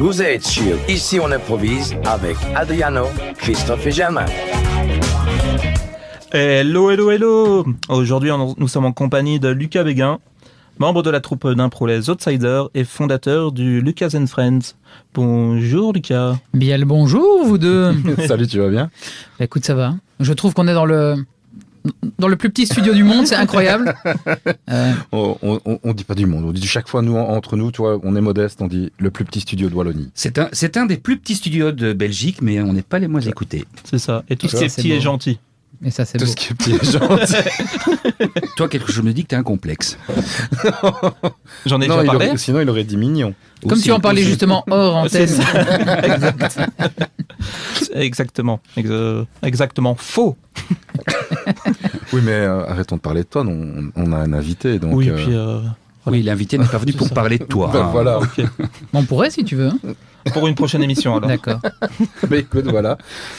Vous êtes sur Ici on improvise avec Adriano, Christophe et Germain. Hello, hello, hello. Aujourd'hui, nous sommes en compagnie de Lucas Béguin, membre de la troupe d'impro Les Outsiders et fondateur du Lucas and Friends. Bonjour Lucas. Bien le bonjour vous deux. Salut, tu vas bien? Bah, écoute, ça va. Je trouve qu'on est dans le plus petit studio du monde, c'est incroyable. On dit pas du monde, on dit chaque fois, nous, entre nous, tu vois, on est modeste, on dit le plus petit studio de Wallonie. C'est un des plus petits studios de Belgique, mais on n'est pas les moins écoutés. C'est ça. Et tout ce qui est petit est gentil. Et ça, c'est Tout beau. ce qui est petit et gentil. Toi, quelque chose me dit que t'as un complexe. J'en ai déjà parlé. Sinon, il aurait dit mignon. Comme Aussi, tu en parlais aussi. justement hors antenne. C'est ça. Exactement. Exactement. Faux. Oui, mais arrêtons de parler de toi, on a un invité, donc... Oui, puis... Oui, l'invité n'est pas venu pour ça. parler de toi. ben, voilà. Ok. On pourrait si tu veux. Hein. Pour une prochaine émission, alors. D'accord. Mais écoute, voilà.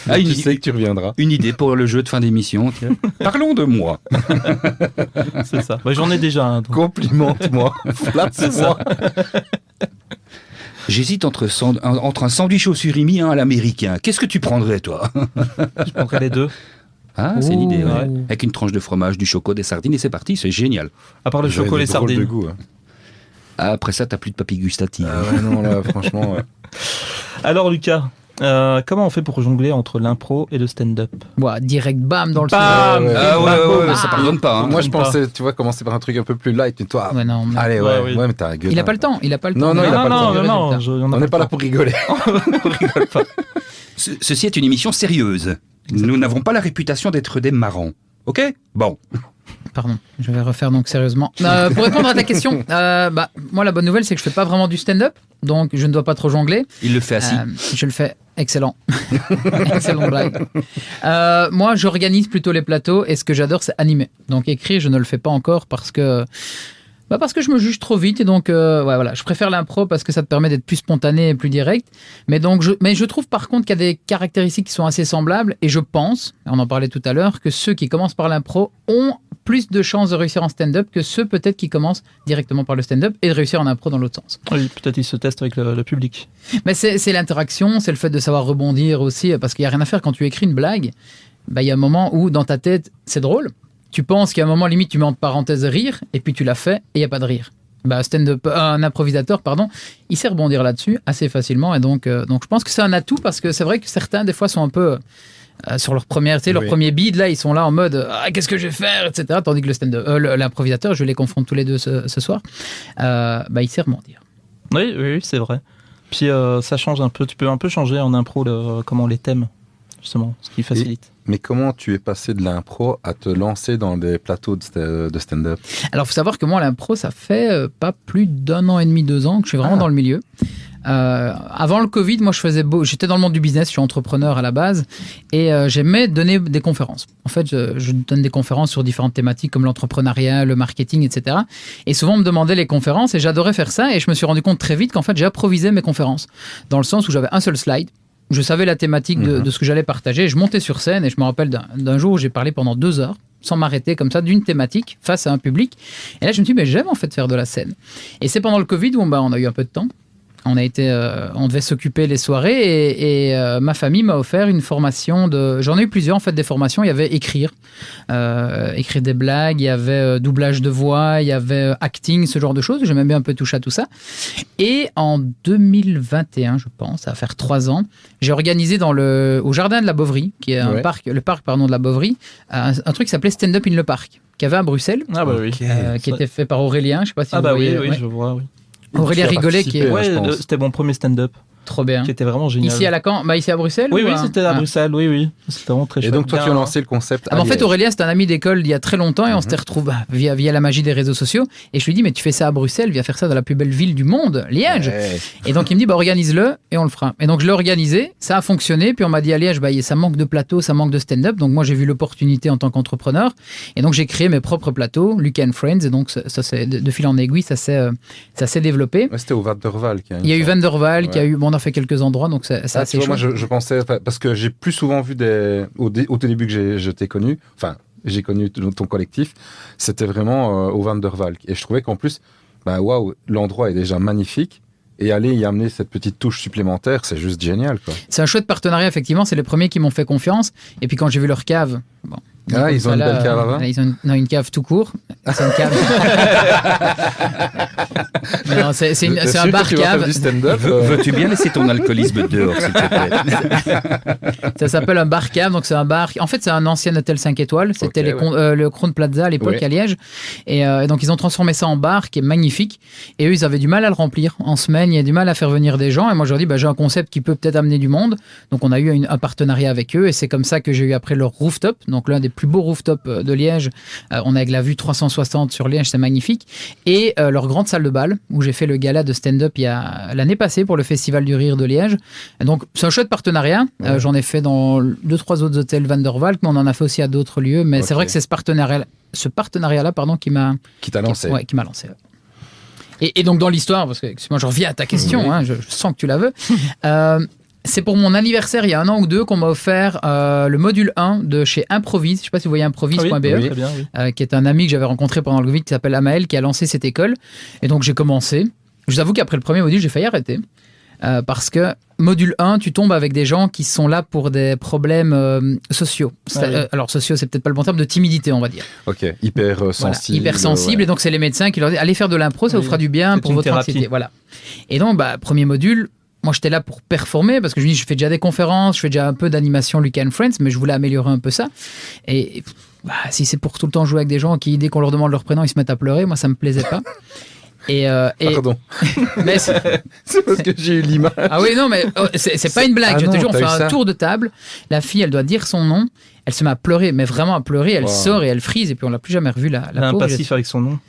Ah, Tu une- sais que tu reviendras. Une idée pour le jeu de fin d'émission. Tiens. Parlons de moi. C'est ça. Bah, j'en ai déjà un. donc. Complimente-moi, flatte-moi. J'hésite entre un sandwich au surimi et un à l'américain. Qu'est-ce que tu prendrais, toi? Je prendrai les deux. Ah, c'est l'idée, ouais. Ouais. Avec une tranche de fromage, du choco, des sardines, et c'est parti, c'est génial. À part le J'avais chocolat et des drôles de sardines. goût, hein. Après ça, t'as plus de papilles gustatives. Ah ouais, non, là, franchement... ouais. Alors Lucas, comment on fait pour jongler entre l'impro et le stand-up? Bon, direct bam dans le Bam. studio. Ah ouais, Ah. ça pardonne pas. Hein. Moi, je pas. pensais, tu vois, commencer par un truc un peu plus light, et toi... Ouais, non, mais- Allez, Ouais, ouais, oui. ouais, mais t'as un gueule. Il a pas le temps. Il a pas le Non, temps. non, il a pas le temps. Résultat. On n'est pas là pour rigoler. Ceci est une émission sérieuse. Nous n'avons pas la réputation d'être des marrants. Ok? Bon. Pardon, je vais refaire donc sérieusement. Pour répondre à ta question, moi la bonne nouvelle c'est que je fais pas vraiment du stand-up, donc je ne dois pas trop jongler. Il le fait assis. Je le fais excellent. Excellent blague. Moi j'organise plutôt les plateaux et ce que j'adore c'est animer. Donc écrire je ne le fais pas encore parce que je me juge trop vite et donc voilà, je préfère l'impro parce que ça te permet d'être plus spontané et plus direct. Mais je trouve par contre qu'il y a des caractéristiques qui sont assez semblables et je pense, on en parlait tout à l'heure, que ceux qui commencent par l'impro ont plus de chances de réussir en stand-up que ceux peut-être qui commencent directement par le stand-up et de réussir en impro dans l'autre sens. Oui, peut-être il se teste avec le public. Mais c'est l'interaction, c'est le fait de savoir rebondir aussi parce qu'il n'y a rien à faire quand tu écris une blague. Il y a un moment où dans ta tête c'est drôle. Tu penses qu'il y a un moment limite tu mets entre parenthèses rire et puis tu l'as fait et il n'y a pas de rire. Un improvisateur, il sait rebondir là-dessus assez facilement et donc je pense que c'est un atout parce que c'est vrai que certains des fois sont un peu sur leur première, leur Oui. premier bid là, ils sont là en mode qu'est-ce que je vais faire, etc. Tandis que l'improvisateur, je les confronte tous les deux ce soir, il sait rebondir. Oui, c'est vrai. Puis ça change un peu. Tu peux un peu changer en impro comment les thèmes, justement, ce qui facilite. Mais comment tu es passé de l'impro à te lancer dans des plateaux de stand-up? Alors, il faut savoir que moi, l'impro, ça fait pas plus d'1 an et demi, 2 ans que je suis vraiment dans le milieu. Avant le Covid, moi, j'étais dans le monde du business, je suis entrepreneur à la base, et j'aimais donner des conférences. En fait, je donne des conférences sur différentes thématiques comme l'entrepreneuriat, le marketing, etc. Et souvent, on me demandait les conférences, et j'adorais faire ça, et je me suis rendu compte très vite qu'en fait, j'improvisais mes conférences, dans le sens où j'avais un seul slide. Je savais la thématique de ce que j'allais partager. Je montais sur scène et je me rappelle d'un jour où j'ai parlé pendant 2 heures, sans m'arrêter comme ça, d'une thématique face à un public. Et là, je me suis dit, mais j'aime en fait faire de la scène. Et c'est pendant le Covid où on a eu un peu de temps. On devait s'occuper les soirées et ma famille m'a offert une formation j'en ai eu plusieurs en fait des formations. Il y avait écrire des blagues, il y avait doublage de voix, il y avait acting, ce genre de choses. J'aimais bien un peu toucher à tout ça. Et en 2021, je pense, ça va faire 3 ans, j'ai organisé au jardin de la Boverie, qui est le parc de la Boverie, un truc qui s'appelait Stand Up in le Parc, qu'il y avait à Bruxelles, Ah bah oui. qui était fait par Aurélien. Je sais pas si Ah vous bah voyez. oui, Ouais. je vois, oui. Aurélien Tu as Rigolet qui est participé, je pense. C'était mon premier stand-up, trop bien. qui était vraiment génial. Ici à Lacan, ici à Bruxelles. Oui, ou oui, c'était à Bruxelles, oui. C'était vraiment très Et chouette. donc, toi, tu as Bien, lancé le concept. En fait, Aurélien, c'est un ami d'école d'il y a très longtemps et on s'était retrouvés via la magie des réseaux sociaux. Et je lui dis, mais tu fais ça à Bruxelles, viens faire ça dans la plus belle ville du monde, Liège. Ouais. Et donc, il me dit, organise-le et on le fera. Et donc, je l'ai organisé, ça a fonctionné. Puis on m'a dit, à Liège, ça manque de plateaux, ça manque de stand-up. Donc, moi, j'ai vu l'opportunité en tant qu'entrepreneur. Et donc, j'ai créé mes propres plateaux, Lucas and Friends. Et donc, ça c'est de fil en aiguille, ça s'est développé. Ouais, c'était au Van der Valk. Il y a eu Van der Valk, Ouais. on a fait quelques endroits, donc c'est Ah, assez tu vois, chouette. moi, je pensais, parce que j'ai plus souvent vu au tout début que je t'ai connu, enfin, j'ai connu ton collectif, c'était vraiment au Van der Valk. Et je trouvais qu'en plus, waouh, l'endroit est déjà magnifique. et aller y amener cette petite touche supplémentaire, c'est juste génial, quoi. C'est un chouette partenariat, effectivement. C'est les premiers qui m'ont fait confiance. Et puis quand j'ai vu leur cave, bon. Ah, ils ont une belle cave à vin. Ils ont une cave tout court. C'est une cave. Non, c'est un bar cave. Veux-tu bien laisser ton alcoolisme dehors, s'il te plaît? Ça s'appelle un bar cave, donc c'est un bar. En fait, c'est un ancien hôtel 5 étoiles. C'était le Crown Plaza à l'époque à Liège. Et donc, ils ont transformé ça en bar qui est magnifique. Et eux, ils avaient du mal à le remplir. En semaine, il y a du mal à faire venir des gens. Et moi, je leur dis, j'ai un concept qui peut peut-être amener du monde. Donc, on a eu un partenariat avec eux. Et c'est comme ça que j'ai eu après leur rooftop. Donc, l'un des plus beaux rooftops de Liège. On a avec la vue 360 sur Liège, c'est magnifique. Et leur grande salle de bal, où j'ai fait le gala de stand-up l'année passée pour le Festival du Rire de Liège. Et donc, c'est un chouette partenariat. J'en ai fait dans 2-3 autres hôtels Van der Valk, mais on en a fait aussi à d'autres lieux. Mais c'est vrai que c'est ce partenariat-là, Qui t'a lancé. Qui m'a lancé. Et donc, dans l'histoire, parce que moi, je reviens à ta question, je sens que tu la veux. C'est pour mon anniversaire, il y a 1 an ou 2, qu'on m'a offert le module 1 de chez Improvise. Je ne sais pas si vous voyez improvise.be, très bien, qui est un ami que j'avais rencontré pendant le Covid, qui s'appelle Amael, qui a lancé cette école. Et donc, j'ai commencé. Je vous avoue qu'après le premier module, j'ai failli arrêter. Parce que module 1, tu tombes avec des gens qui sont là pour des problèmes sociaux. Alors, sociaux, c'est peut-être pas le bon terme, de timidité, on va dire. Ok, hyper sensible. Hyper sensible. Et donc, c'est les médecins qui leur disent, allez faire de l'impro, ça vous fera du bien pour votre anxiété. Voilà. Et donc, premier module, moi, j'étais là pour performer parce que je fais déjà des conférences, je fais déjà un peu d'animation Luca and Friends, mais je voulais améliorer un peu ça. Et si c'est pour tout le temps jouer avec des gens qui, dès qu'on leur demande leur prénom, ils se mettent à pleurer, moi, ça me plaisait pas. Pardon. Mais c'est parce que j'ai eu l'image. Ah oui, non, mais c'est pas une blague. Je te jure, on fait un tour de table. La fille, elle doit dire son nom. Elle se met à pleurer, mais vraiment à pleurer. Elle sort et elle frise, et puis on l'a plus jamais revue. La elle a un pauvre, passif avec son nom.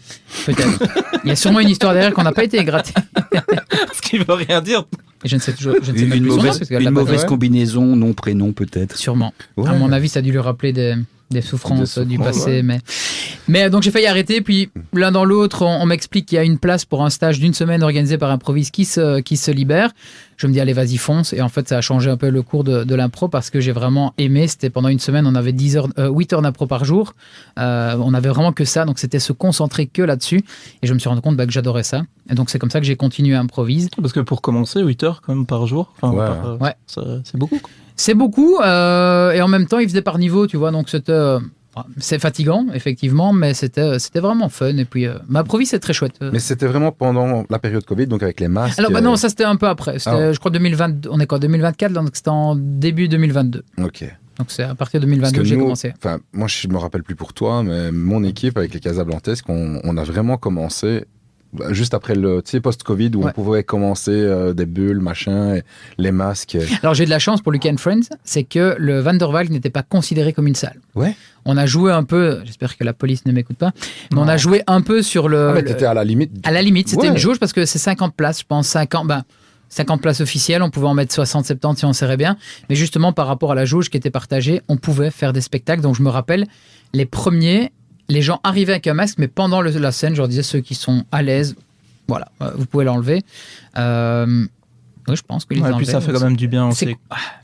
Peut-être. Il y a sûrement une histoire derrière qu'on n'a pas été égrattée. Ce qui veut rien dire. Et je ne sais toujours. Je ne sais Une même plus son nom, mauvaise, parce qu'elle une l'a pas mauvaise fait. combinaison, nom-prénom peut-être. Sûrement. Ouais. À mon avis, ça a dû lui rappeler des souffrances du passé. Mais donc j'ai failli arrêter. Puis l'un dans l'autre, on m'explique qu'il y a une place pour un stage d'1 semaine organisé par Improvise qui se libère. Je me dis, allez, vas-y, fonce. Et en fait, ça a changé un peu le cours de l'impro parce que j'ai vraiment aimé. C'était pendant 1 semaine, on avait 8 heures d'impro par jour. On avait vraiment que ça. Donc, c'était se concentrer que là-dessus. Et je me suis rendu compte que j'adorais ça. Et donc, c'est comme ça que j'ai continué à improviser. Parce que pour commencer, 8 heures quand même par jour, c'est beaucoup, quoi. C'est beaucoup. Et en même temps, il faisait par niveau, tu vois. Donc, c'est fatigant, effectivement, mais c'était vraiment fun. Et puis, Improvise, c'est très chouette. Mais c'était vraiment pendant la période Covid, donc avec les masques. Alors, non, ça, c'était un peu après. C'était, je crois, 2020. On est quoi, 2024, donc c'était en début 2022. Ok. Donc, c'est à partir de 2022 que j'ai commencé. Moi, je me rappelle plus pour toi, mais mon équipe, avec les Casablancesques, on a vraiment commencé juste après le post-Covid où on pouvait commencer des bulles, machin, et les masques. Alors j'ai de la chance pour Luca and Friends, c'est que le Van der Valk n'était pas considéré comme une salle. Ouais. On a joué un peu, j'espère que la police ne m'écoute pas, mais on a joué un peu sur le... Ah mais t'étais à la limite. À la limite, c'était une jauge parce que c'est 50 places, je pense, 50 places officielles, on pouvait en mettre 60, 70 si on serrait bien, mais justement par rapport à la jauge qui était partagée, on pouvait faire des spectacles. Donc je me rappelle, les premiers... Les gens arrivaient avec un masque, mais pendant la scène, je leur disais, ceux qui sont à l'aise, voilà, vous pouvez l'enlever. Oui, je pense que les Et puis ça fait quand même du bien aussi.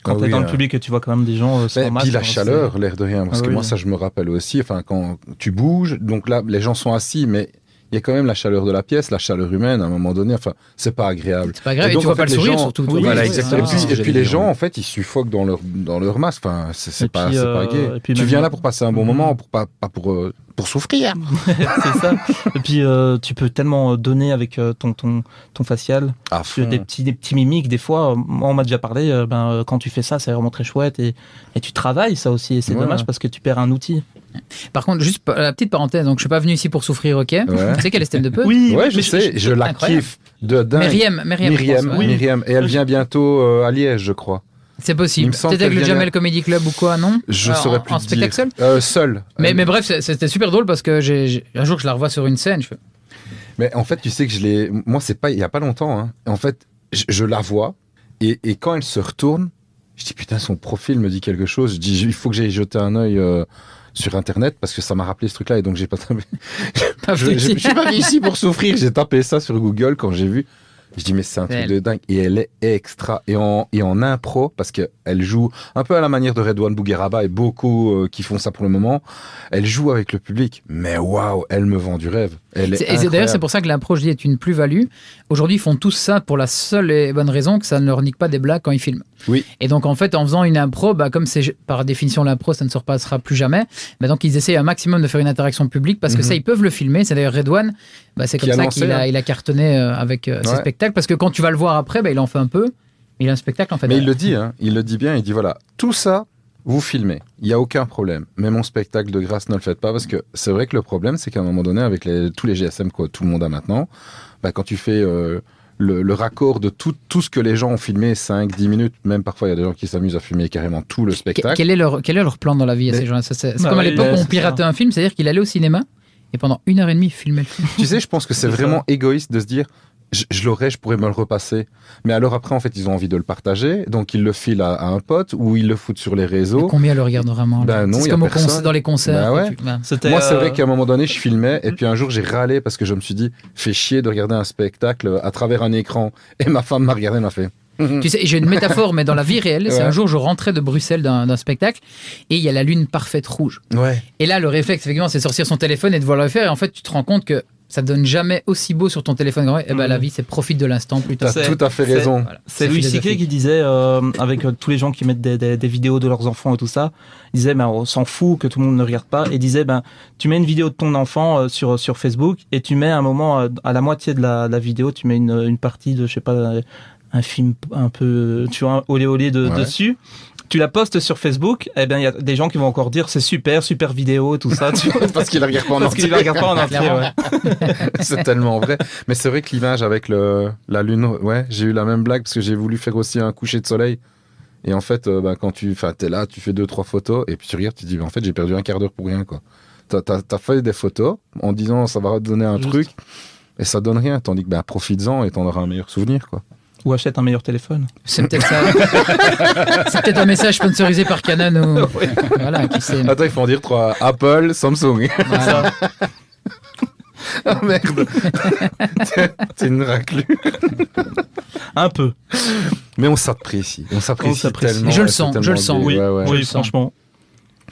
Quand tu es dans le public et tu vois quand même des gens sans masque. Puis la chaleur, l'air de rien, parce que moi, ça, je me rappelle aussi, quand tu bouges, donc là, les gens sont assis, mais il y a quand même la chaleur de la pièce, la chaleur humaine, à un moment donné, c'est pas agréable. C'est pas agréable, et tu vois pas le sourire, surtout. Voilà, exactement. Et puis les gens, en fait, ils suffoquent dans leur masque. C'est pas gai. Tu viens là pour passer un bon moment, pour souffrir. C'est ça. Et puis tu peux tellement donner avec ton facial, des petits mimiques. Des fois, on m'a déjà parlé. Quand tu fais ça, c'est vraiment très chouette et tu travailles ça aussi. Et c'est dommage parce que tu perds un outil. Par contre, juste la petite parenthèse. Donc, je suis pas venu ici pour souffrir, ok. Tu sais qu'elle est stand-up. Oui, je sais. Je la kiffe de dingue. Myriam. Et elle vient bientôt à Liège, je crois. C'est possible. Peut-être avec le Jamel Comedy Club ou quoi, non? Je saurais plus en spectacle seul? Seul. Mais bref, c'était super drôle parce que un jour, je la revois sur une scène. Mais en fait, tu sais que moi, c'est pas il y a pas longtemps. Hein. En fait, je la vois et quand elle se retourne, je dis putain, son profil me dit quelque chose. Je dis il faut que j'aille jeter un œil sur Internet parce que ça m'a rappelé ce truc-là et donc j'ai pas tapé. Je suis pas ici pour souffrir. J'ai tapé ça sur Google quand j'ai vu. Je dis, mais c'est un truc Elle. de dingue. Et elle est extra. Et en impro, parce qu'elle joue un peu à la manière de Redouane Bougueraba et beaucoup qui font ça pour le moment. Elle joue avec le public. Mais waouh, elle me vend du rêve. Elle est D'ailleurs, incroyable. c'est pour ça que l'impro, je dis, est une plus-value. Aujourd'hui, ils font tous ça pour la seule et bonne raison que ça ne leur nique pas des blagues quand ils filment. Oui. Et donc, en fait, en faisant une impro, comme c'est par définition l'impro, ça ne se repassera plus jamais. Donc, ils essayent un maximum de faire une interaction publique parce que ça, ils peuvent le filmer. C'est d'ailleurs Redouane, c'est Qui comme a ça lancé, qu'il hein. il a cartonné avec ses spectacles. Parce que quand tu vas le voir après, il en fait un peu. Il a un spectacle en fait. Mais il le dit, hein. Il le dit bien. Il dit, voilà, tout ça, vous filmez. Il n'y a aucun problème. Mais mon spectacle de grâce, ne le faites pas parce que c'est vrai que le problème, c'est qu'à un moment donné, avec tous les GSM que tout le monde a maintenant, quand tu fais le raccord de tout ce que les gens ont filmé 5-10 minutes, même parfois il y a des gens qui s'amusent à filmer carrément tout le spectacle. Quel est leur plan dans la vie à ces gens-là? C'est comme à oui, l'époque où on c'est piratait ça. un film, c'est-à-dire qu'il allait au cinéma et pendant 1h30, il filmait le film. Tu sais, je pense que c'est vraiment égoïste de se dire, je l'aurais, je pourrais me le repasser. Mais alors après, en fait, ils ont envie de le partager, donc ils le filent à un pote ou ils le foutent sur les Mais réseaux. combien le regardent vraiment là? Ben non, C'est y a comme personne. dans les concerts. Ben ouais. C'était, Moi, c'est vrai qu'à un moment donné, je filmais et puis un jour, j'ai râlé parce que je me suis dit, fait chier de regarder un spectacle à travers un écran. Et ma femme m'a regardé, elle m'a fait. Tu sais, j'ai une métaphore, mais dans la vie réelle, c'est Ouais. un jour, je rentrais de Bruxelles d'un spectacle et il y a la lune parfaite rouge. Ouais. Et là, le réflexe, effectivement, c'est de sortir son téléphone et de voir le faire. Et en fait, tu te rends compte que ça donne jamais aussi beau sur ton téléphone. Et ben, la vie, c'est profite de l'instant plus tard. T'as C'est- tout à fait c'est- raison. Voilà. C'est Louis philosophique. C.K. qui disait, avec tous les gens qui mettent des vidéos de leurs enfants et tout ça, il disait, on s'en fout que tout le monde ne regarde pas. Et disait, tu mets une vidéo de ton enfant sur Facebook et tu mets un moment, à la moitié de la vidéo, tu mets une partie de, je sais pas, un film un peu, tu vois, un olé olé Ouais. dessus. Tu la postes sur Facebook, il y a des gens qui vont encore dire, c'est super vidéo et tout ça. Tu vois, Parce qu'il la regarde pas en parce qu'ils entier. ne regardent pas en entier. Clairement. Ouais. C'est tellement vrai. Mais c'est vrai que l'image avec la lune, ouais, j'ai eu la même blague parce que j'ai voulu faire aussi un coucher de soleil. Et en fait, quand t'es là, tu fais 2-3 photos et puis tu regardes, tu te dis, en fait, j'ai perdu un quart d'heure pour rien, quoi. T'as fait des photos en disant, ça va donner un Juste. truc et ça donne rien. Tandis que, profites-en et t'en auras un meilleur souvenir, quoi. Ou achète un meilleur téléphone. C'est peut-être ça. C'est peut-être un message sponsorisé par Canon ou. Voilà, qui sait. Attends, il faut en dire 3. Apple, Samsung. Voilà. Ah merde. T'es une raclure. Un peu. Mais on s'apprécie. On s'apprécie s'apprécie. tellement. Et je le c'est sens, tellement je le sens. gai. Oui, Ouais, ouais. Je oui, le sens. franchement.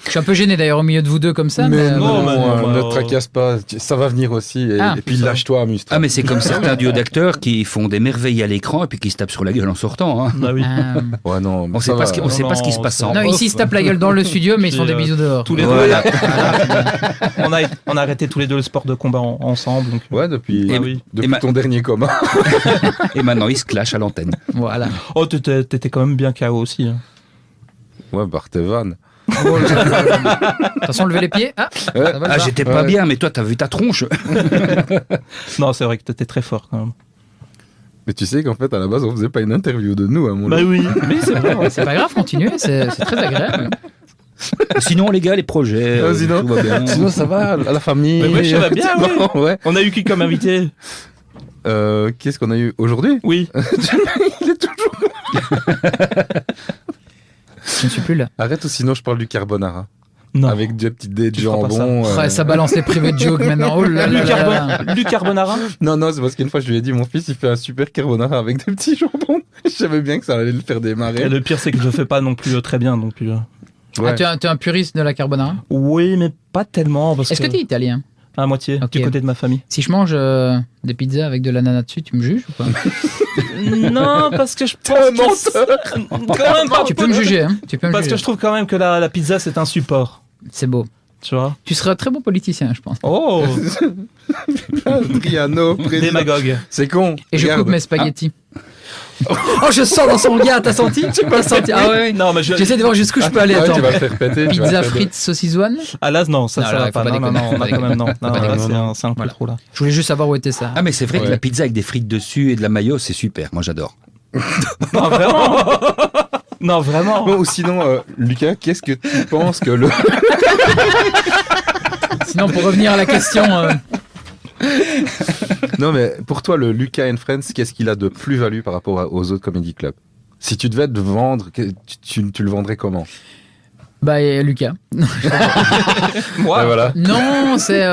Je suis un peu gêné d'ailleurs au milieu de vous deux comme ça. Mais non, non, ne te tracasse pas. Ça va venir aussi. Et, Ah, et puis ça. lâche-toi, amuse-toi. Ah, mais c'est comme certains duos d'acteurs qui font des merveilles à l'écran et puis qui se tapent sur la gueule en sortant. Hein. Bah oui. Ouais, non. On sait pas ce qui, on sait pas ce qui se passe en Non, off. ici ils se tapent la gueule dans le studio, mais ils se font des bisous dehors. Tous les Voilà. deux. On a arrêté tous les deux le sport de combat ensemble. Donc, Ouais, depuis, Et- oui. depuis et ton dernier coma. Et maintenant, ils se clashent à l'antenne. Voilà. Oh, t'étais quand même bien KO aussi. Hein. Ouais, tes vannes. Attention, levez les pieds. Ah, ça va le Ah, voir. j'étais pas Ouais. bien, mais toi, t'as vu ta tronche. Non, c'est vrai que t'étais très fort quand même. Mais tu sais qu'en fait, à la base, on faisait pas une interview de nous, à mon avis. oui. Mais c'est vrai. ouais. C'est pas grave, continuez, c'est très agréable. Sinon, les gars, les projets, Sinon, tout va bien. sinon, ça va, à la famille. Mais moi, ça va bien, oui. Bon, ouais. On a eu qui comme invité? Qu'est-ce qu'on a eu aujourd'hui? Oui. Il est toujours. Je ne suis plus là. Arrête ou sinon je parle du carbonara. Non. Avec des petites dés de Tu feras pas jambon. Ouais, ça balance les privés de joke maintenant. Oh là là là là. Du carbonara? Non, non, c'est parce qu'une fois je lui ai dit, mon fils il fait un super carbonara avec des petits jambons. Je savais bien que ça allait le faire démarrer. Et le pire, c'est que je fais pas non plus très bien. Donc, Ouais. Ah, tu es un puriste de la carbonara? oui, mais pas tellement. Est-ce que tu es italien? À moitié, Ok. du côté de ma famille. Si je mange des pizzas avec de l'ananas dessus, tu me juges ou pas? Non, parce que je pense que quand même pas. Tu peux me juger, hein? Tu peux me Parce que juger. je trouve quand même que la pizza, c'est un support. C'est beau. Tu vois? Tu seras un très bon politicien, je pense. Oh, Adriano, président. démagogue. C'est con. Et je Regarde. coupe mes spaghettis. Oh, je sens dans son regard, t'as senti? T'as senti? Ah ouais, ouais. Non, mais J'essaie de voir jusqu'où je peux aller. Ouais, Attends. tu vas le faire péter. tu vas Pizza le faire frites saucissoine. à l'as, non, ça Non, là, va faut pas. pas Non, non, déconner, non, faut pas là, quand même, non. Non, pas là, déconner. c'est un peu Voilà. trop, là. Je voulais juste savoir où était ça. Ah, mais c'est vrai que Ouais. la pizza avec des frites dessus et de la mayo, c'est super. Moi, j'adore. Non, vraiment? Non, vraiment. Bon, ou sinon, Lucas, qu'est-ce que tu penses que le. Sinon, pour revenir à la question, Non, mais pour toi, le Lucas and Friends, qu'est-ce qu'il a de plus-value par rapport aux autres comedy clubs? Si tu devais te vendre, tu le vendrais comment? bah, et Lucas. Moi, Et voilà. Non, c'est.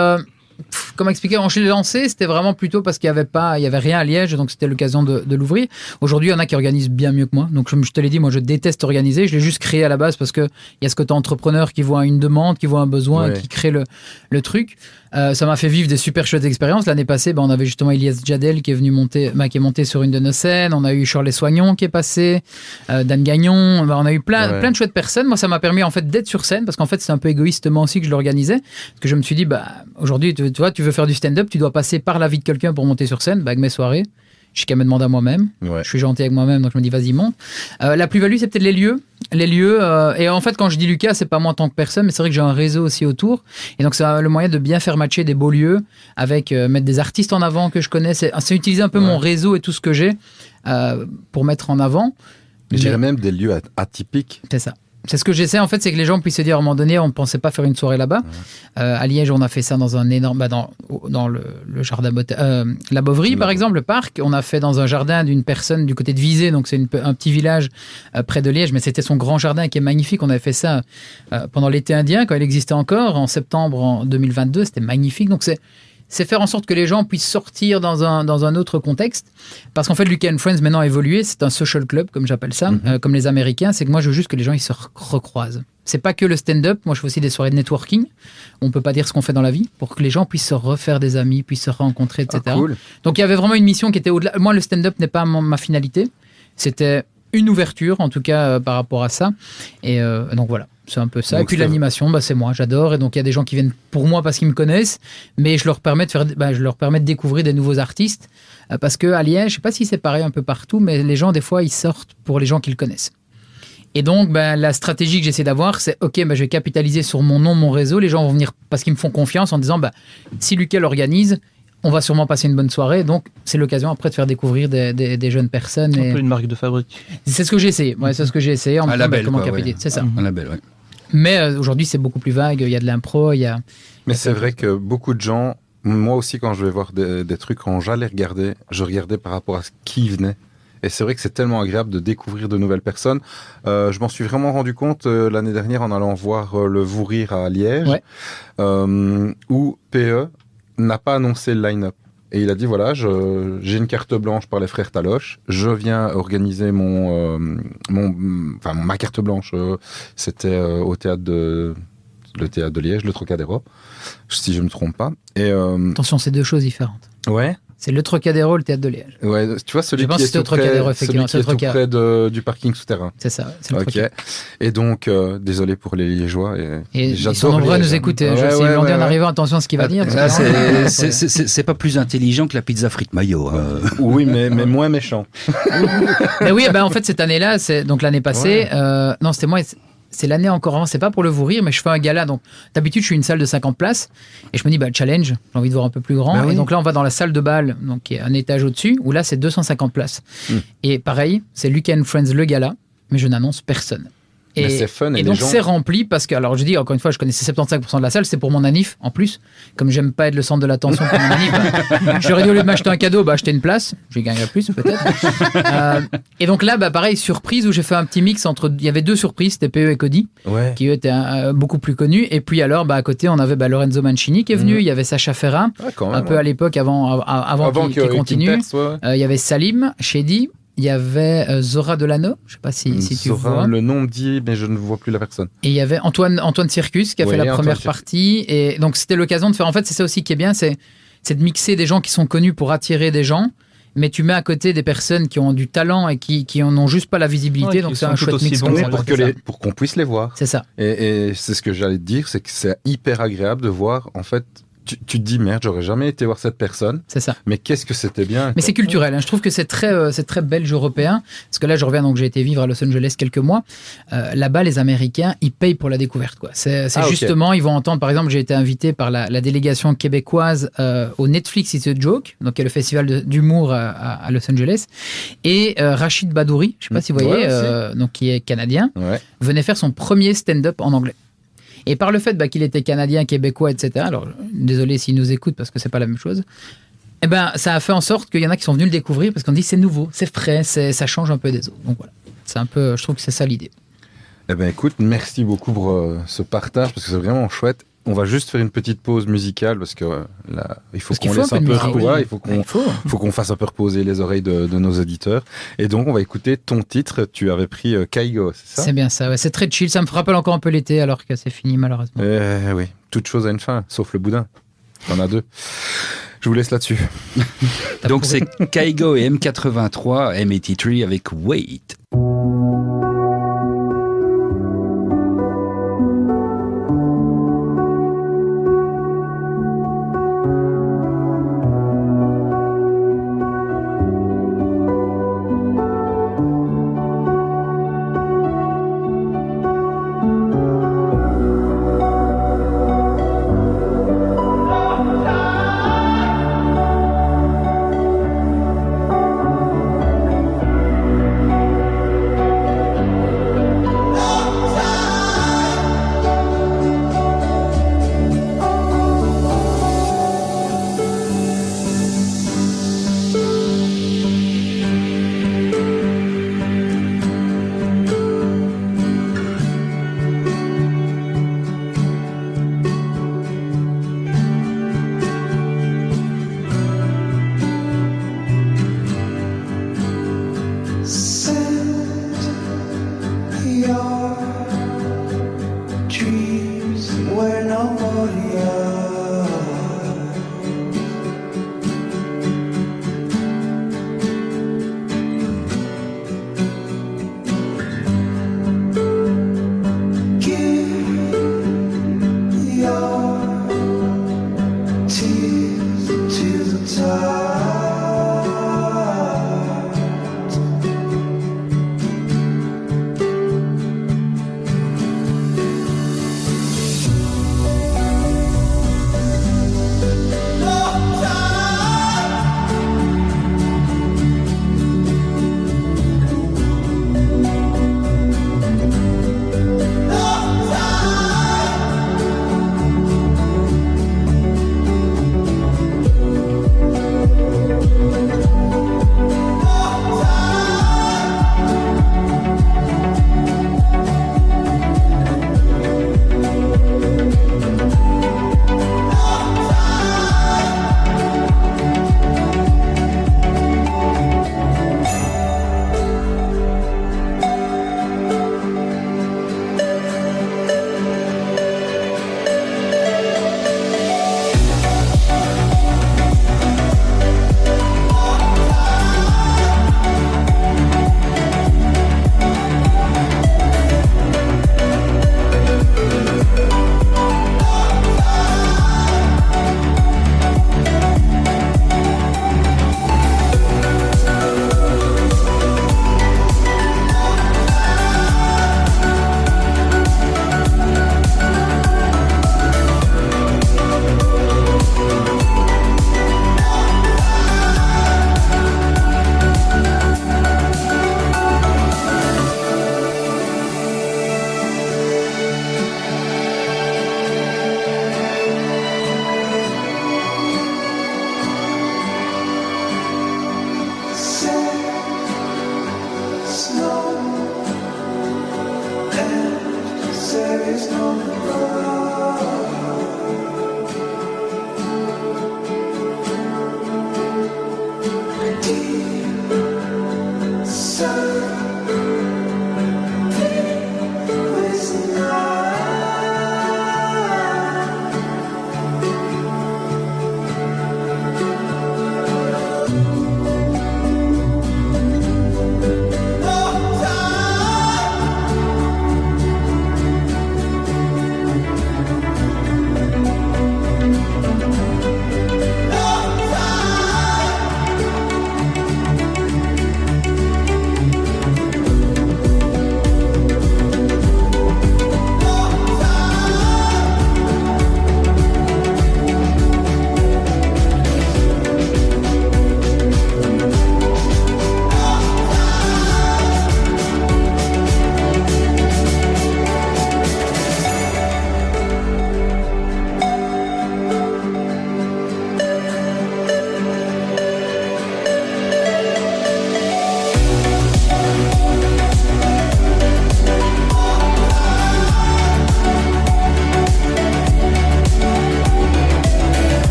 comment expliquer, quand je l'ai lancé, c'était vraiment plutôt parce qu'il y avait rien à Liège, donc c'était l'occasion de l'ouvrir. Aujourd'hui, il y en a qui organisent bien mieux que moi. Donc je te l'ai dit, moi je déteste organiser. Je l'ai juste créé à la base parce que il y a ce côté entrepreneur qui voit une demande, qui voit un besoin, qui crée le truc. Ça m'a fait vivre des super chouettes expériences. L'année passée, on avait justement Elias Jadel qui est monté sur une de nos scènes. On a eu Charles Soignon qui est passé, Dan Gagnon. On a eu plein de chouettes personnes. Moi, ça m'a permis en fait d'être sur scène parce qu'en fait, c'est un peu égoïstement aussi que je l'organisais. Parce que je me suis dit, aujourd'hui, tu vois, tu veux faire du stand-up, tu dois passer par la vie de quelqu'un pour monter sur scène. Avec mes soirées, je suis qu'à me demander à moi-même. Ouais. Je suis gentil avec moi-même, donc je me dis, vas-y, monte. La plus-value, c'est peut-être les lieux. Et en fait, quand je dis Lucas, c'est pas moi en tant que personne, mais c'est vrai que j'ai un réseau aussi autour. Et donc, c'est le moyen de bien faire matcher des beaux lieux avec mettre des artistes en avant que je connais. C'est utiliser un peu mon réseau et tout ce que j'ai pour mettre en avant. Je dirais même des lieux atypiques. C'est ça. C'est ce que j'essaie en fait, c'est que les gens puissent se dire à un moment donné, on ne pensait pas faire une soirée là-bas. À Liège, on a fait ça dans un énorme, dans le jardin, la Bovry par exemple, le parc. On a fait dans un jardin d'une personne du côté de Visé, donc c'est un petit village près de Liège, mais c'était son grand jardin qui est magnifique. On avait fait ça pendant l'été indien quand il existait encore, en septembre en 2022. C'était magnifique. Donc c'est faire en sorte que les gens puissent sortir dans un autre contexte. Parce qu'en fait, Lucas & Friends, maintenant, a évolué. C'est un social club, comme j'appelle ça, comme les Américains. C'est que moi, je veux juste que les gens ils se recroisent. C'est pas que le stand-up. Moi, je fais aussi des soirées de networking. On peut pas dire ce qu'on fait dans la vie pour que les gens puissent se refaire des amis, puissent se rencontrer, etc. Ah, cool. Donc, il y avait vraiment une mission qui était au-delà. Moi, le stand-up n'est pas ma finalité. C'était une ouverture, en tout cas, par rapport à ça. Et donc, voilà. C'est un peu ça. Donc, et puis l'animation, c'est moi, j'adore. Et donc il y a des gens qui viennent pour moi parce qu'ils me connaissent, mais je leur permets de découvrir des nouveaux artistes parce que à Liège, je sais pas si c'est pareil un peu partout, mais les gens des fois ils sortent pour les gens qu'ils connaissent. Et donc la stratégie que j'essaie d'avoir, c'est ok, je vais capitaliser sur mon nom, mon réseau. Les gens vont venir parce qu'ils me font confiance en disant si Lucas l'organise, on va sûrement passer une bonne soirée. Donc c'est l'occasion après de faire découvrir des jeunes personnes. Un peu une marque de fabrique. C'est ce que j'ai essayé. Ouais, c'est ce que j'ai essayé. En un label, comment capitaliser. C'est ça. Un label, ouais. Mais aujourd'hui, c'est beaucoup plus vague. Il y a de l'impro, Mais c'est vrai que beaucoup de gens, moi aussi, quand je vais voir des trucs, quand j'allais regarder, je regardais par rapport à ce qui venait. Et c'est vrai que c'est tellement agréable de découvrir de nouvelles personnes. Je m'en suis vraiment rendu compte l'année dernière en allant voir le Vous Rire à Liège, où PE n'a pas annoncé le line-up. Et il a dit, voilà, j'ai une carte blanche par les frères Taloche, je viens organiser ma carte blanche, c'était au théâtre le théâtre de Liège, le Trocadéro, si je ne me trompe pas. Et, attention, c'est deux choses différentes. Ouais. C'est le Trocadéro, le théâtre de Liège. Ouais, tu vois, celui qui est tout près du parking souterrain. C'est ça, c'est le Trocadéro. Et donc, désolé pour les Liégeois. Et ils sont nombreux à nous écouter. On dit en arrivant, attention à ce qu'il va dire. C'est pas plus intelligent que la pizza frite mayo. Oui, mais moins méchant. Mais oui, en fait, cette année-là, donc l'année passée, non, c'était moi... C'est l'année encore avant, c'est pas pour le Vous Rire, mais je fais un gala. Donc, d'habitude, je suis une salle de 50 places et je me dis, challenge, j'ai envie de voir un peu plus grand. Et donc là, on va dans la salle de bal, donc qui est un étage au-dessus, où là, c'est 250 places. Et pareil, c'est Lucas & Friends, le gala, mais je n'annonce personne. Mais c'est fun et donc c'est rempli parce que, alors je dis encore une fois, je connaissais 75% de la salle, c'est pour mon anniv en plus. Comme j'aime pas être le centre de l'attention pour mon anniv, j'aurais dû au lieu de m'acheter un cadeau, acheter une place. J'ai gagné plus peut-être. Et donc là, pareil, surprise où j'ai fait un petit mix entre. Il y avait deux surprises, c'était PE et Cody, qui eux étaient beaucoup plus connus. Et puis alors, à côté, on avait Lorenzo Mancini qui est venu, il y avait Sacha Ferra, un peu à l'époque avant qu'il continue. Il y avait Salim, Shady. Il y avait Zora Delano, je ne sais pas si tu vois. Le nom me dit, mais je ne vois plus la personne. Et il y avait Antoine Circus qui a fait la première partie. Et donc, c'était l'occasion de faire... En fait, c'est ça aussi qui est bien, c'est de mixer des gens qui sont connus pour attirer des gens, mais tu mets à côté des personnes qui ont du talent et qui n'ont juste pas la visibilité. Donc, c'est un chouette mix. Pour qu'on puisse les voir. C'est ça. Et c'est ce que j'allais te dire, c'est que c'est hyper agréable de voir, en fait... Tu te dis, merde, j'aurais jamais été voir cette personne. C'est ça. Mais qu'est-ce que c'était bien. Mais c'est culturel. Je trouve que c'est très belge européen. Parce que là, je reviens, donc j'ai été vivre à Los Angeles quelques mois. Là-bas, les Américains, ils payent pour la découverte, quoi. C'est justement, ils vont entendre, par exemple, j'ai été invité par la délégation québécoise au Netflix It's a Joke, donc il y a le festival d'humour à Los Angeles. Et Rachid Badouri, je sais pas si vous voyez, donc qui est canadien, venait faire son premier stand-up en anglais. Et par le fait qu'il était canadien, québécois, etc., alors désolé s'il nous écoute parce que c'est pas la même chose, ça a fait en sorte qu'il y en a qui sont venus le découvrir parce qu'on dit c'est nouveau, c'est frais, ça change un peu des autres. Donc voilà, c'est un peu, je trouve que c'est ça l'idée. Écoute, merci beaucoup pour ce partage parce que c'est vraiment chouette. on va juste faire une petite pause musicale parce que là, il faut qu'on laisse un peu il faut qu'on fasse un peu reposer les oreilles de nos auditeurs. Et donc, on va écouter ton titre. Tu avais pris Kaigo, c'est ça? C'est bien ça, ouais. C'est très chill. Ça me rappelle encore un peu l'été alors que c'est fini malheureusement. Oui, toute chose a une fin, sauf le boudin. Il y en a deux. Je vous laisse là-dessus. Donc, c'est Kaigo et M83, M83 avec Wait.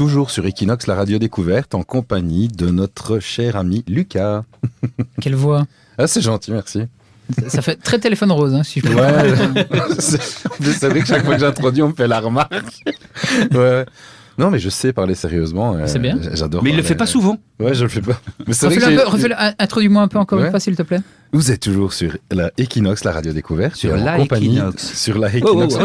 toujours sur Equinox, la radio découverte, en compagnie de notre cher ami Lucas. Quelle voix. Ah, c'est gentil, merci. Ça fait très téléphone rose, hein, si je peux dire. Ouais, c'est vrai que chaque fois que j'introduis, on me fait la remarque. Ouais. Non, mais je sais parler sérieusement. C'est bien. Mais J'adore. il le parler. fait pas souvent. Ouais, je le fais pas. Mais c'est vrai que Introduis-moi un peu encore Ouais. une fois, s'il te plaît. vous êtes toujours sur la Equinox, la radio découverte. Sur et en la compagnie Equinox. sur la Oh, Equinox.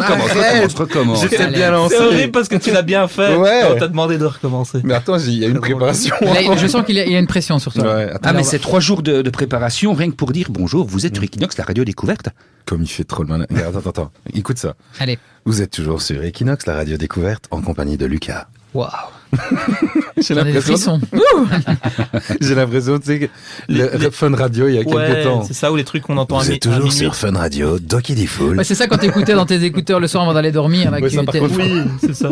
recommence. J'étais Allez. bien lancé. C'est horrible parce que tu l'as bien fait. Ouais. On t'a demandé de recommencer. Mais attends, il y a une préparation. Là, je sens qu'il y a une pression sur toi. Ouais, attends. Ah, mais Alors, c'est 3 jours de préparation, rien que pour dire bonjour, vous êtes sur Equinox, la radio découverte. Comme il fait trop le malin. Regarde, attends. Écoute ça. Allez. Vous êtes toujours sur Equinox, la radio découverte, en compagnie de Lucas. Waouh. J'ai J'en ai des frissons. J'ai l'impression, tu sais, que le Fun Radio, il y a quelques Ouais, temps. c'est ça, ou les trucs qu'on entend Vous à êtes toujours minuit. sur Fun Radio, Doki Diffoul. Ouais, c'est ça quand t'écoutais dans tes écouteurs le soir avant d'aller dormir. Là, Ouais, que ça, tu par étais- contre, Oui, c'est ça.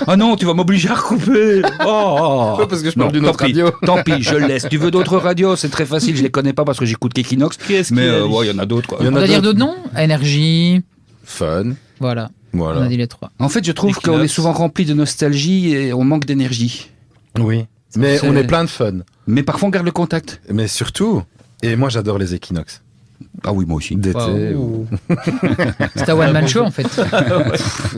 Ah non, tu vas m'obliger à recouper. Oh, Ouais, parce que je parle d'une tant autre pis, radio. Tant pis, je le laisse. Tu veux d'autres radios? C'est très facile, je les connais pas parce que j'écoute qu'Equinox. Qu'est-ce Mais qu'il a dit ouais, il y en a d'autres, quoi. Il y en On a doit dire d'autres. d'autres noms? Énergie. Fun. Voilà. On Voilà. a dit les 3. En fait, je trouve Equinox. qu'on est souvent rempli de nostalgie et on manque d'énergie. Oui. Mais C'est- on est plein de fun. Mais parfois, on garde le contact. Mais surtout, et moi j'adore les équinoxes. Ah oui, moi aussi. D'été. Wow. ou- C'est un one-man show en fait.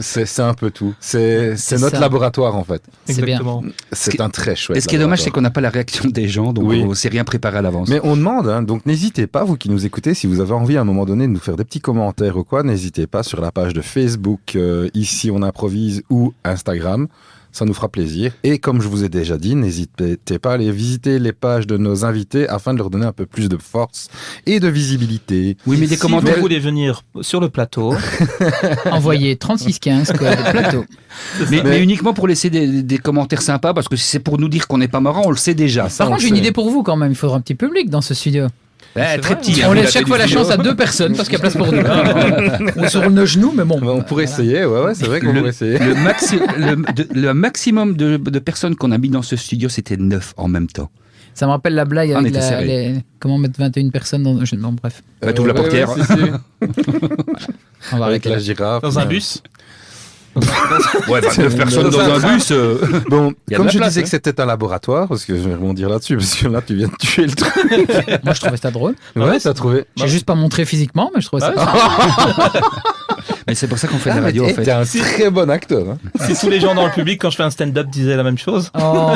C'est un peu tout. C'est notre ça. laboratoire en fait. C'est bien. Exactement. C'est un très chouette. Et ce qui est dommage, c'est laboratoire. qu'on n'a pas la réaction des gens, donc Oui. on s'est rien préparé à l'avance. Mais on demande, hein, donc n'hésitez pas, vous qui nous écoutez, si vous avez envie à un moment donné de nous faire des petits commentaires ou quoi, n'hésitez pas sur la page de Facebook, ici on improvise, ou Instagram. Ça nous fera plaisir. Et comme je vous ai déjà dit, n'hésitez pas à aller visiter les pages de nos invités afin de leur donner un peu plus de force et de visibilité. Oui, mais des Si commentaires. vous voulez venir sur le plateau, Envoyez 3615 code plateau. Mais uniquement pour laisser des commentaires sympas, parce que si c'est pour nous dire qu'on n'est pas marrant, on le sait déjà. Ça, Par on contre, le j'ai une sait. idée pour vous quand même. Il faudra un petit public dans ce studio. Très vrai, petit. oui. hein, On vous laisse l'avez chaque fois la dit. chance à 2 personnes parce qu'il y a place pour 2. On est sur nos genoux, mais bon. On pourrait essayer, ouais, c'est vrai qu'on pourrait essayer. Le maximum de personnes qu'on a mis dans ce studio, c'était 9 en même temps. Ça me rappelle la blague On avec était serré. comment mettre 21 personnes dans. Bon, bref. Bah, t'ouvres la Ouais, portière. ouais, si, si. On va Avec arrêter. la là. girafe. dans un bus. Ouais, 29 personnes dans un bus. Bon, Il y a comme de la je place, disais hein. que c'était un laboratoire, parce que je vais rebondir là-dessus, parce que là tu viens de tuer le truc. Moi, je trouvais ça drôle. Ouais, t'as trouvé. J'ai juste pas montré physiquement, mais je trouvais ça. Mais c'est pour ça qu'on fait de la radio, en fait. T'es un très bon acteur. Hein. Si tous les gens dans le public, quand je fais un stand-up, disaient la même chose, Oh.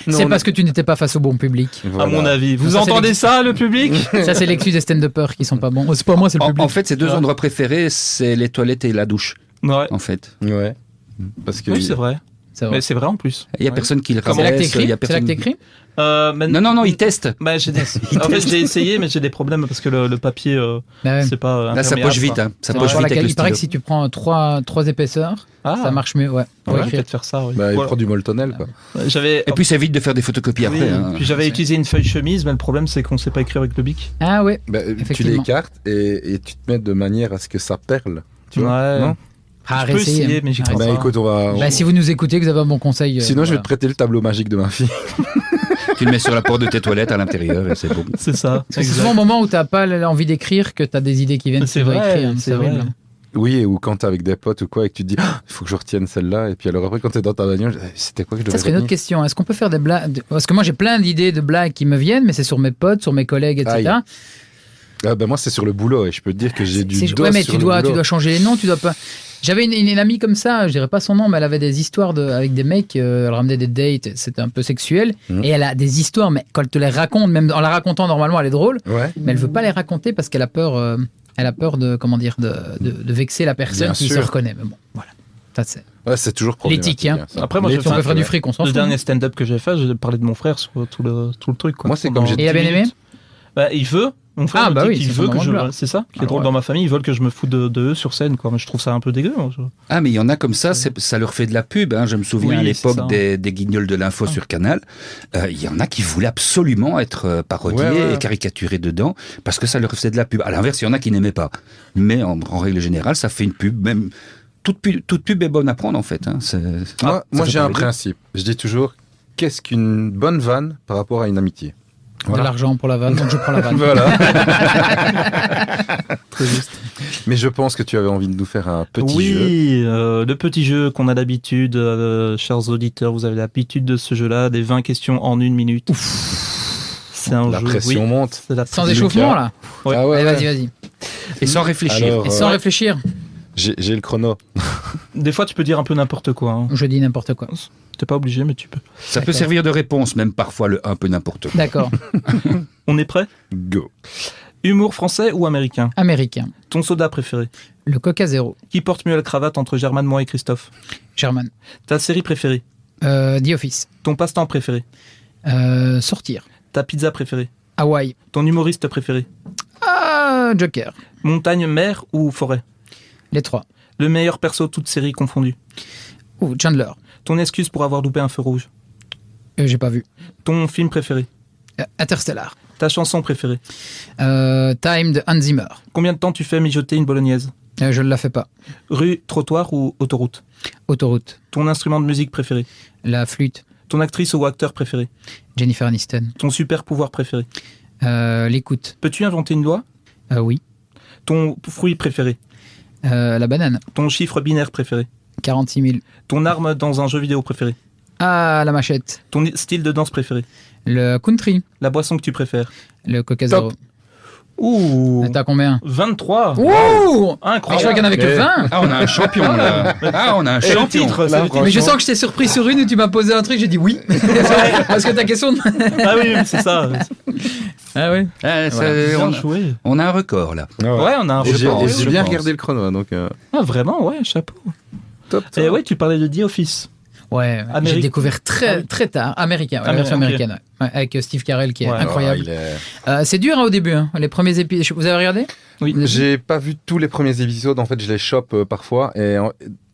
C'est Non, parce que tu n'étais pas face au bon public. voilà. à mon avis. Vous Ça, c'est entendez l'ex- ça, le public? Ça, c'est l'excuse des stand-uppers qui sont pas bons. Oh, c'est pas moi, c'est le public. En fait, ces deux endroits préférés, c'est les toilettes et la douche, Ouais. en fait. Ouais. Parce que. Oui, c'est vrai. C'est vrai. Mais c'est vrai en plus. Il y a Ouais. personne qui le C'est là que rabaisse, t'écris il y a C'est là que personne- t'écris Mais- Non, il teste. Bah, en fait, j'ai essayé, mais j'ai des problèmes parce que le papier, Bah ouais. c'est pas. Là, ça imperméable, poche vite. quoi. Hein. Ça C'est poche pour vite laquelle- avec le il paraît que stylo. si tu prends trois épaisseurs, Ah, ça marche mieux. Ouais. Pour Ouais, je vais écrire. peut-être faire ça. Oui. Bah, il Voilà. prend du moltonel, quoi. J'avais. Et puis, ça évite de faire des photocopies Oui, après. hein. puis j'avais utilisé une feuille chemise, mais le problème c'est qu'on sait pas écrire avec le bic. Ah ouais. Bah, tu Effectivement. l'écartes et tu te mets de manière à ce que ça perle. Tu vois Ouais. Non Ah, Je peux réessayer. essayer, mais j'y crois Bah, pas. écoute, on va. Bah, si vous nous écoutez, que vous avez un bon conseil. Sinon, je vais voilà. te prêter le tableau magique de ma fille. Tu le mets sur la porte de tes toilettes à l'intérieur et c'est bon. C'est ça. C'est souvent au moment où t'as pas envie d'écrire que t'as des idées qui viennent. C'est tu dois vrai, écrire, c'est horrible. vrai. Oui, ou quand t'es avec des potes ou quoi et que tu te dis, ah, il faut que je retienne celle-là. Et puis alors après, quand t'es dans ta bagnole, c'était quoi que je devais Ça serait une autre retenir question. Est-ce qu'on peut faire des blagues Parce que moi j'ai plein d'idées de blagues qui me viennent, mais c'est sur mes potes, sur mes collègues, etc. Aïe. Ah, bah, moi, c'est sur le boulot et je peux te dire que j'ai du dos Ouais, mais sur tu le dois boulot. changer les noms, tu dois pas. J'avais une amie comme ça, je dirais pas son nom, mais elle avait des histoires avec des mecs, elle ramenait des dates, c'était un peu sexuel, Mhm. et elle a des histoires, mais quand elle te les raconte, même en la racontant normalement, elle est drôle, Ouais. mais elle veut pas les raconter parce qu'elle a peur, de comment dire, de vexer la personne Bien qui sûr. se reconnaît. Mais bon, voilà. Ça, c'est Ouais, c'est toujours problématique. l'éthique. Hein. ça. Après, moi, Les je Si on fais peut un- faire du fric, on s'en Le fout. dernier stand-up que j'ai fait, j'ai parlé de mon frère sur tout le truc. Quoi, Moi, c'est pendant comme j'ai- Et il a 10 bien aimé minutes. Bah, il veut. Mon frère Ah, me bah dit oui, qu'il c'est veut que je. fondamental. C'est ça qui est Ah, drôle ouais. dans ma famille. Ils veulent que je me foute de eux sur scène. Quoi. Mais je trouve ça un peu dégueu. Moi, Ah, mais il y en a comme ça, ça leur fait de la pub. Hein. Je me souviens Oui, à c'est ça. l'époque des guignols de l'info sur Canal. Il y en a qui voulaient absolument être parodiés Ouais. et caricaturés dedans parce que ça leur faisait de la pub. À l'inverse, il y en a qui n'aimaient pas. Mais en règle générale, ça fait une pub. Même toute pub est bonne à prendre en fait. Hein. Moi, ça fait j'ai un parler d'eux. principe. Je dis toujours, qu'est-ce qu'une bonne vanne par rapport à une amitié? De l'argent pour la vanne, donc je prends la vanne. Voilà. Très juste. Mais je pense que tu avais envie de nous faire un petit jeu. Oui, le petit jeu qu'on a d'habitude, chers auditeurs, vous avez l'habitude de ce jeu-là, des 20 questions en 1 minute. C'est un La jeu, pression monte. c'est la Sans pression. échauffement, là. Ouais. Ah ouais, Allez, ouais. vas-y. Et sans réfléchir. Alors, Et sans réfléchir, j'ai le chrono. Des fois, tu peux dire un peu n'importe quoi. Hein. je dis n'importe quoi. T'es pas obligé, mais tu peux. Ça peut D'accord. servir de réponse, même parfois un peu n'importe quoi. D'accord. On est prêt? Go. Humour français ou américain? Américain. Ton soda préféré? Le Coca Zéro. Qui porte mieux la cravate entre Germaine, moi et Christophe? German. Ta série préférée? The Office. Ton passe-temps préféré? Sortir. Ta pizza préférée? Hawaï. Ton humoriste préféré? Joker. Montagne, mer ou forêt? Les 3. Le meilleur perso toute série confondue? Chandler. Ton excuse pour avoir loupé un feu rouge? J'ai pas vu. Ton film préféré? Interstellar. Ta chanson préférée? Time de Hans Zimmer. Combien de temps tu fais mijoter une bolognaise? Je ne la fais pas. Rue, trottoir ou autoroute? Autoroute. Ton instrument de musique préféré? La flûte. Ton actrice ou acteur préféré? Jennifer Aniston. Ton super pouvoir préféré? L'écoute. Peux-tu inventer une loi? Oui. Ton fruit préféré? La banane. Ton chiffre binaire préféré? 46 000. Ton arme dans un jeu vidéo préféré? La machette. Ton style de danse préféré? Le country. La boisson que tu préfères? Le Coca Zéro. Ouh, T'as combien? 23. Ouh Je Incroyable. crois qu'il y en avait que 20. Ah, on a un champion là. Ah, on a un C'est le champion. titre, c'est le titre. Mais je sens que je t'ai surpris sur une où tu m'as posé un truc, j'ai dit oui. Parce que ta question. Ah oui, c'est ça. Ah oui. Ah, ça, Bien joué. on a un record là. Ouais, on a un Et j'ai record. et j'ai je bien pense. regardé le chrono, donc Ah, vraiment, ouais, chapeau. top. Et ouais, tu parlais de The Office. Ouais, j'ai Amérique. découvert très, Ah oui. très tard. Américain, ouais, la version Ok. américaine. Ouais, avec Steve Carell qui est Ouais. incroyable. Ah, il est- C'est dur hein, au début, hein, les premiers épisodes. Vous avez regardé? Oui. J'ai pas vu tous les premiers épisodes, en fait, je les chope parfois. Et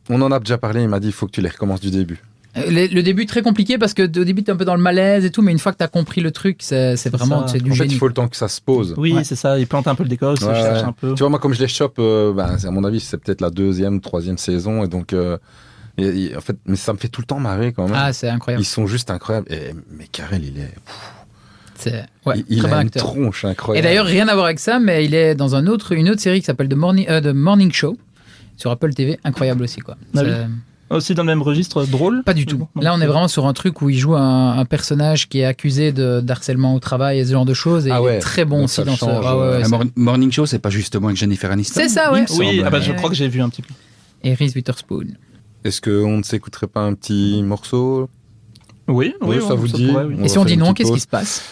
on en a déjà parlé, il m'a dit il faut que tu les recommences du début. Le début très compliqué parce que au début t'es un peu dans le malaise et tout, mais une fois que t'as compris le truc, c'est vraiment ça. c'est du En fait, génie. il faut le temps que ça se pose. Oui, Ouais. c'est ça. Il plante un peu le décor, il se Ouais, cherche ouais. un peu. Tu vois, moi, comme je les chope, à mon avis, c'est peut-être la 2e, 3e saison. Et donc, en fait, mais ça me fait tout le temps marrer quand même. Ah, c'est incroyable. Ils sont juste incroyables. Mais Carell, il est. C'est ouais, il très a bon une acteur. tronche Et incroyable. d'ailleurs, rien à voir avec ça, mais il est dans une autre série qui s'appelle The Morning Show sur Apple TV, incroyable aussi quoi. Ah C'est- Aussi dans le même registre, drôle? Pas du tout. Non. Là, on est vraiment sur un truc où il joue un personnage qui est accusé d'harcèlement au travail et ce genre de choses. Et Ah il ouais. est très bon Donc aussi ça dans ce. change, Ah ouais, ouais, Un c'est- Morning Show, c'est pas justement avec Jennifer Aniston? C'est ça, Il ouais. me semble. Oui, ah bah, je Ouais. crois que j'ai vu un petit peu. Et Reese Witherspoon. Est-ce qu'on ne s'écouterait pas un petit morceau? Oui, oui, Ouais, ça vous dit pourrait, oui. On Et si va on faire dit une non, petite qu'est-ce qui pause. se passe?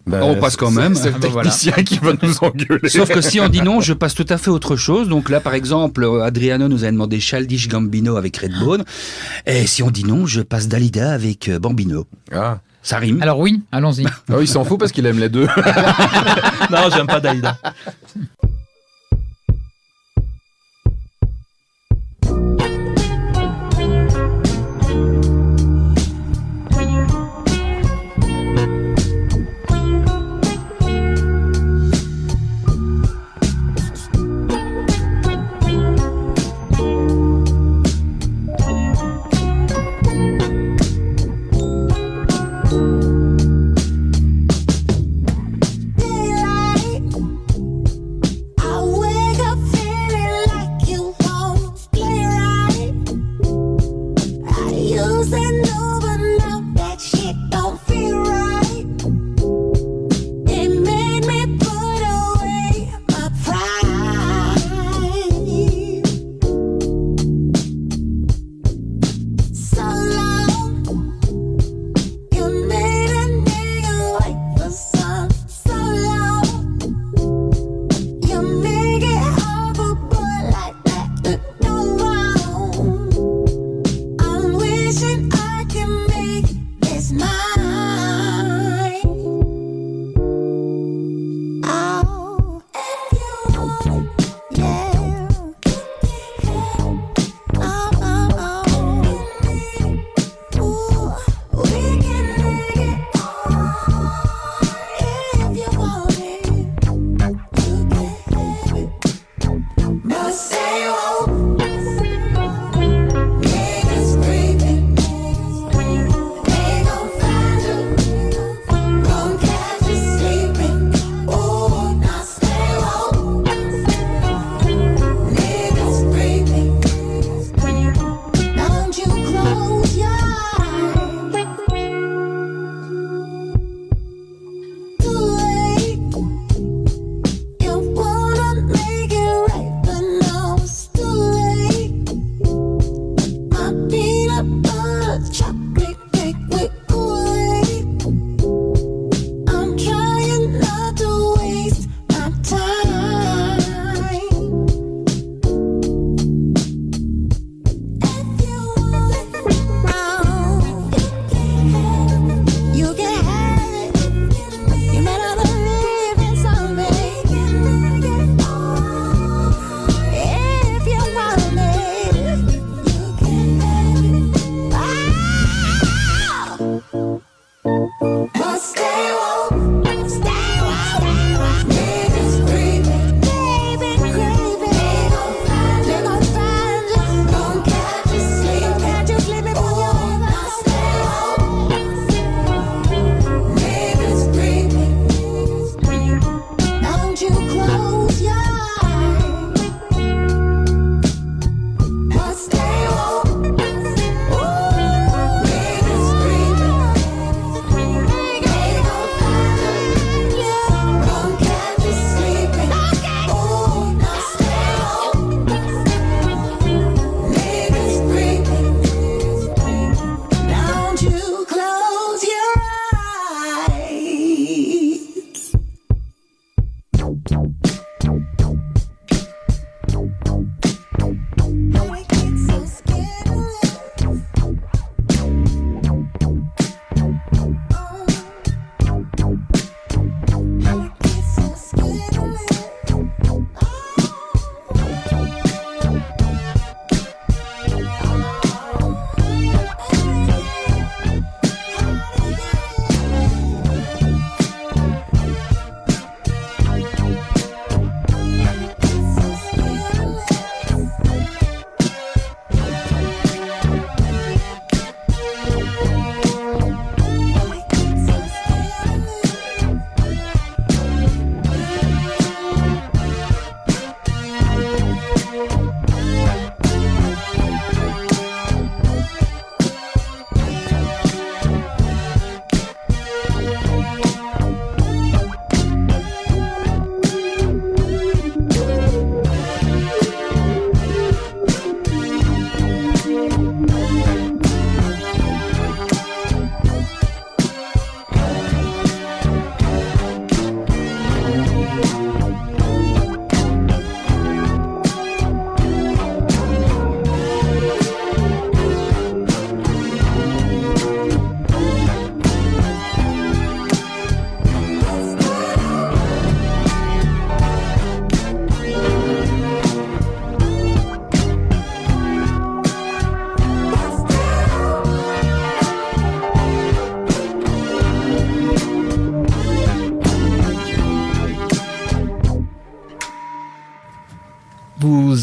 On passe quand même. C'est le Ah bah voilà. technicien qui va nous engueuler. Sauf que si on dit non, je passe tout à fait autre chose. Donc là, par exemple, Adriano nous a demandé Childish Gambino avec Redbone. Et si on dit non, je passe Dalida avec Bambino. Ah. Ça rime. Alors oui, allons-y. Ah oui, il s'en fout parce qu'il aime les deux. Non, j'aime pas Dalida.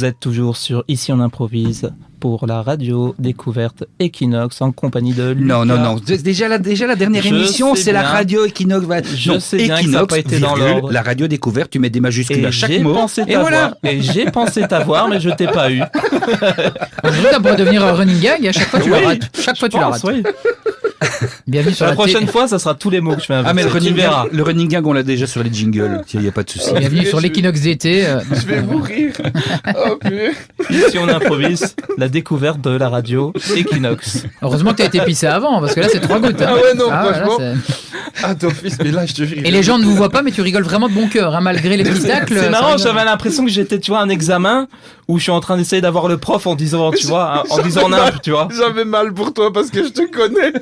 Vous êtes toujours sur Ici on improvise pour la radio découverte Equinox en compagnie de Lucas. Non. Déjà la dernière émission, c'est la radio Equinox. Je sais bien que ça n'a pas été dans l'ordre. La radio découverte, tu mets des majuscules à chaque mot. Et j'ai pensé t'avoir, mais je t'ai pas eu. Aujourd'hui, ça pourrait devenir un running gag et à chaque fois, tu la rates. Chaque fois, tu la rates. Oui. Bienvenue sur la prochaine fois, ça sera tous les mots que je fais. Mais le running gag, on l'a déjà sur les jingles. Il n'y a pas de souci. Bienvenue sur l'Equinox d'été. Je vais mourir. Oh, putain. Si on improvise, la découverte de la radio Equinox. Heureusement que tu as été pissé avant, parce que là, c'est 3 gouttes. Hein. Ah ouais, non, franchement. Là, d'office, mais là, je te jure. Et les gens ne vous voient pas, mais tu rigoles vraiment de bon cœur, hein, malgré les spectacles. C'est marrant, j'avais l'impression que j'étais, tu vois, un examen où je suis en train d'essayer d'avoir le prof en disant, tu vois, en disant nimp, tu vois. J'avais mal pour toi parce que je te connais.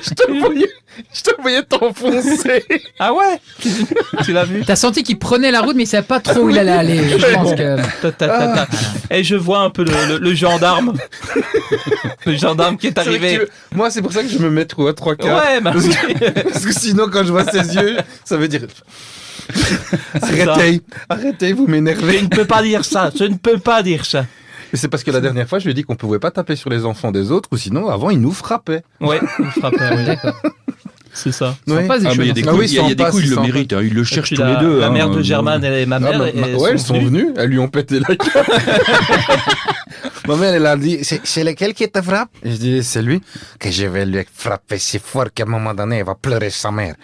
Je te voyais t'enfoncer. Ah ouais? Tu l'as vu? T'as senti qu'il prenait la route, mais il savait pas trop où il allait aller. Je pense que. Et je vois un peu le gendarme. Le gendarme qui est arrivé. Moi, c'est pour ça que je me mets trop à 3 quarts. Ouais, parce que sinon, quand je vois ses yeux, ça veut dire. Arrêtez, vous m'énervez. Je ne peux pas dire ça. Et c'est parce que la dernière fois, je lui ai dit qu'on pouvait pas taper sur les enfants des autres, ou sinon, avant, ils nous frappaient. Ouais, ils nous frappaient, oui. D'accord. C'est ça. Ouais. Il y a des couilles, il le mérite, hein, ils le cherchent tous les deux. La mère de Germaine et ma mère. Elles sont venues, elles lui ont pété la gueule. Ma mère, elle a dit, c'est lequel qui te frappe? Et je dis, c'est lui. Que je vais lui frapper si fort qu'à un moment donné, elle va pleurer sa mère.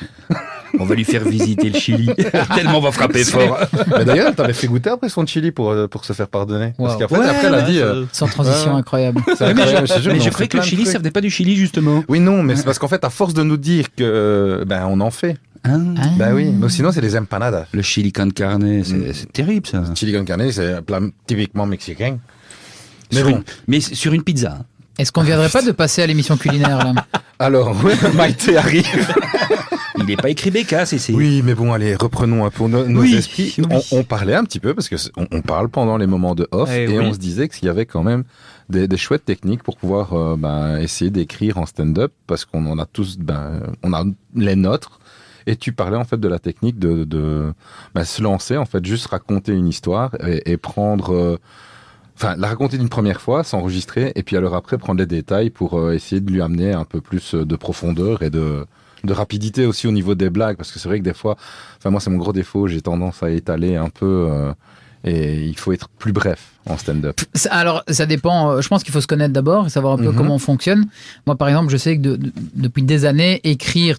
On va lui faire visiter le Chili. Tellement on va frapper fort. Mais d'ailleurs, elle t'avait fait goûter après son chili pour se faire pardonner. Wow. Parce qu'après, après, elle a dit. Sans transition incroyable. Mais je croyais que le Chili, ça venait pas du Chili, justement. Oui, non, mais c'est parce qu'en fait, à force de nous dire que, on en fait. Bah oui, mais sinon c'est les empanadas. Le chili con carne, c'est terrible ça. Le chili con carne, c'est un plat typiquement mexicain. Mais sur une pizza. Est-ce qu'on ne viendrait pas de passer à l'émission culinaire là? Alors, ouais, Maïté arrive. Il n'est pas écrit Béca, c'est. Oui, mais bon, allez, reprenons un peu nos esprits. Oui. On parlait un petit peu, parce qu'on parle pendant les moments de off, et on se disait qu'il y avait quand même des chouettes techniques pour pouvoir essayer d'écrire en stand-up, parce qu'on en a tous, on a les nôtres. Et tu parlais en fait de la technique de se lancer, en fait, juste raconter une histoire et prendre... la raconter d'une première fois, s'enregistrer, et puis alors après prendre les détails pour essayer de lui amener un peu plus de profondeur et de rapidité aussi au niveau des blagues, parce que c'est vrai que des fois, moi c'est mon gros défaut, j'ai tendance à étaler un peu... et il faut être plus bref en stand-up. Alors, ça dépend. Je pense qu'il faut se connaître d'abord et savoir un peu comment on fonctionne. Moi, par exemple, je sais que depuis des années, écrire,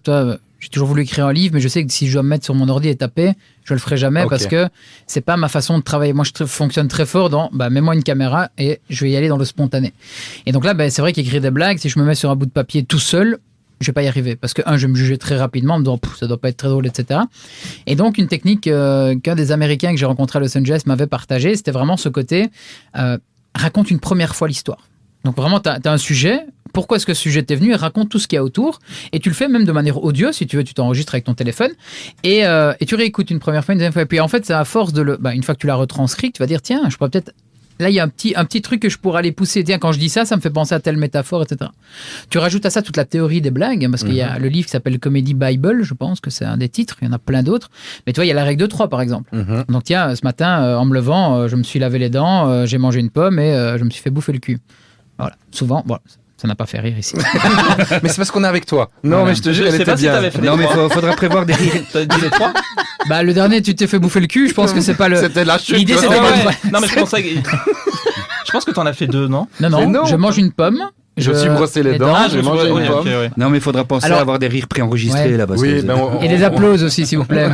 j'ai toujours voulu écrire un livre, mais je sais que si je dois me mettre sur mon ordi et taper, je le ferai jamais parce que c'est pas ma façon de travailler. Moi, je fonctionne très fort dans mets-moi une caméra et je vais y aller dans le spontané. Et donc là, c'est vrai qu'écrire des blagues, si je me mets sur un bout de papier tout seul, je vais pas y arriver parce que je vais me juger très rapidement en me disant ça doit pas être très drôle, etc. Et donc une technique qu'un des Américains que j'ai rencontré à Los Angeles m'avait partagé, c'était vraiment ce côté raconte une première fois l'histoire. Donc vraiment t'as un sujet, pourquoi est-ce que ce sujet t'est venu, et raconte tout ce qu'il y a autour, et tu le fais même de manière audio, si tu veux, tu t'enregistres avec ton téléphone, et tu réécoutes une première fois, une deuxième fois, et puis en fait c'est à force une fois que tu l'as retranscrit, tu vas dire tiens, je pourrais peut-être... Là, il y a un petit truc que je pourrais aller pousser. Tiens, quand je dis ça, ça me fait penser à telle métaphore, etc. Tu rajoutes à ça toute la théorie des blagues, parce qu'il y a le livre qui s'appelle Comedy Bible, je pense que c'est un des titres, il y en a plein d'autres. Mais tu vois, il y a la règle de 3, par exemple. Donc tiens, ce matin, en me levant, je me suis lavé les dents, j'ai mangé une pomme et je me suis fait bouffer le cul. Voilà, souvent, voilà. Ça n'a pas fait rire ici. Mais c'est parce qu'on est avec toi. Non, mais je te jure, elle était bien. Non, mais faudra prévoir des rires. T'as dit les 3? Le dernier, tu t'es fait bouffer le cul, je pense que c'est pas le... C'était la chute. L'idée, c'était pas... Non, mais je pensais que... Je pense que t'en as fait 2, non? Non, je mange une pomme. Je me suis brossé les dents, j'ai mangé une pomme. Non, mais il faudra penser à avoir des rires préenregistrés là. Et des applauses aussi, s'il vous plaît.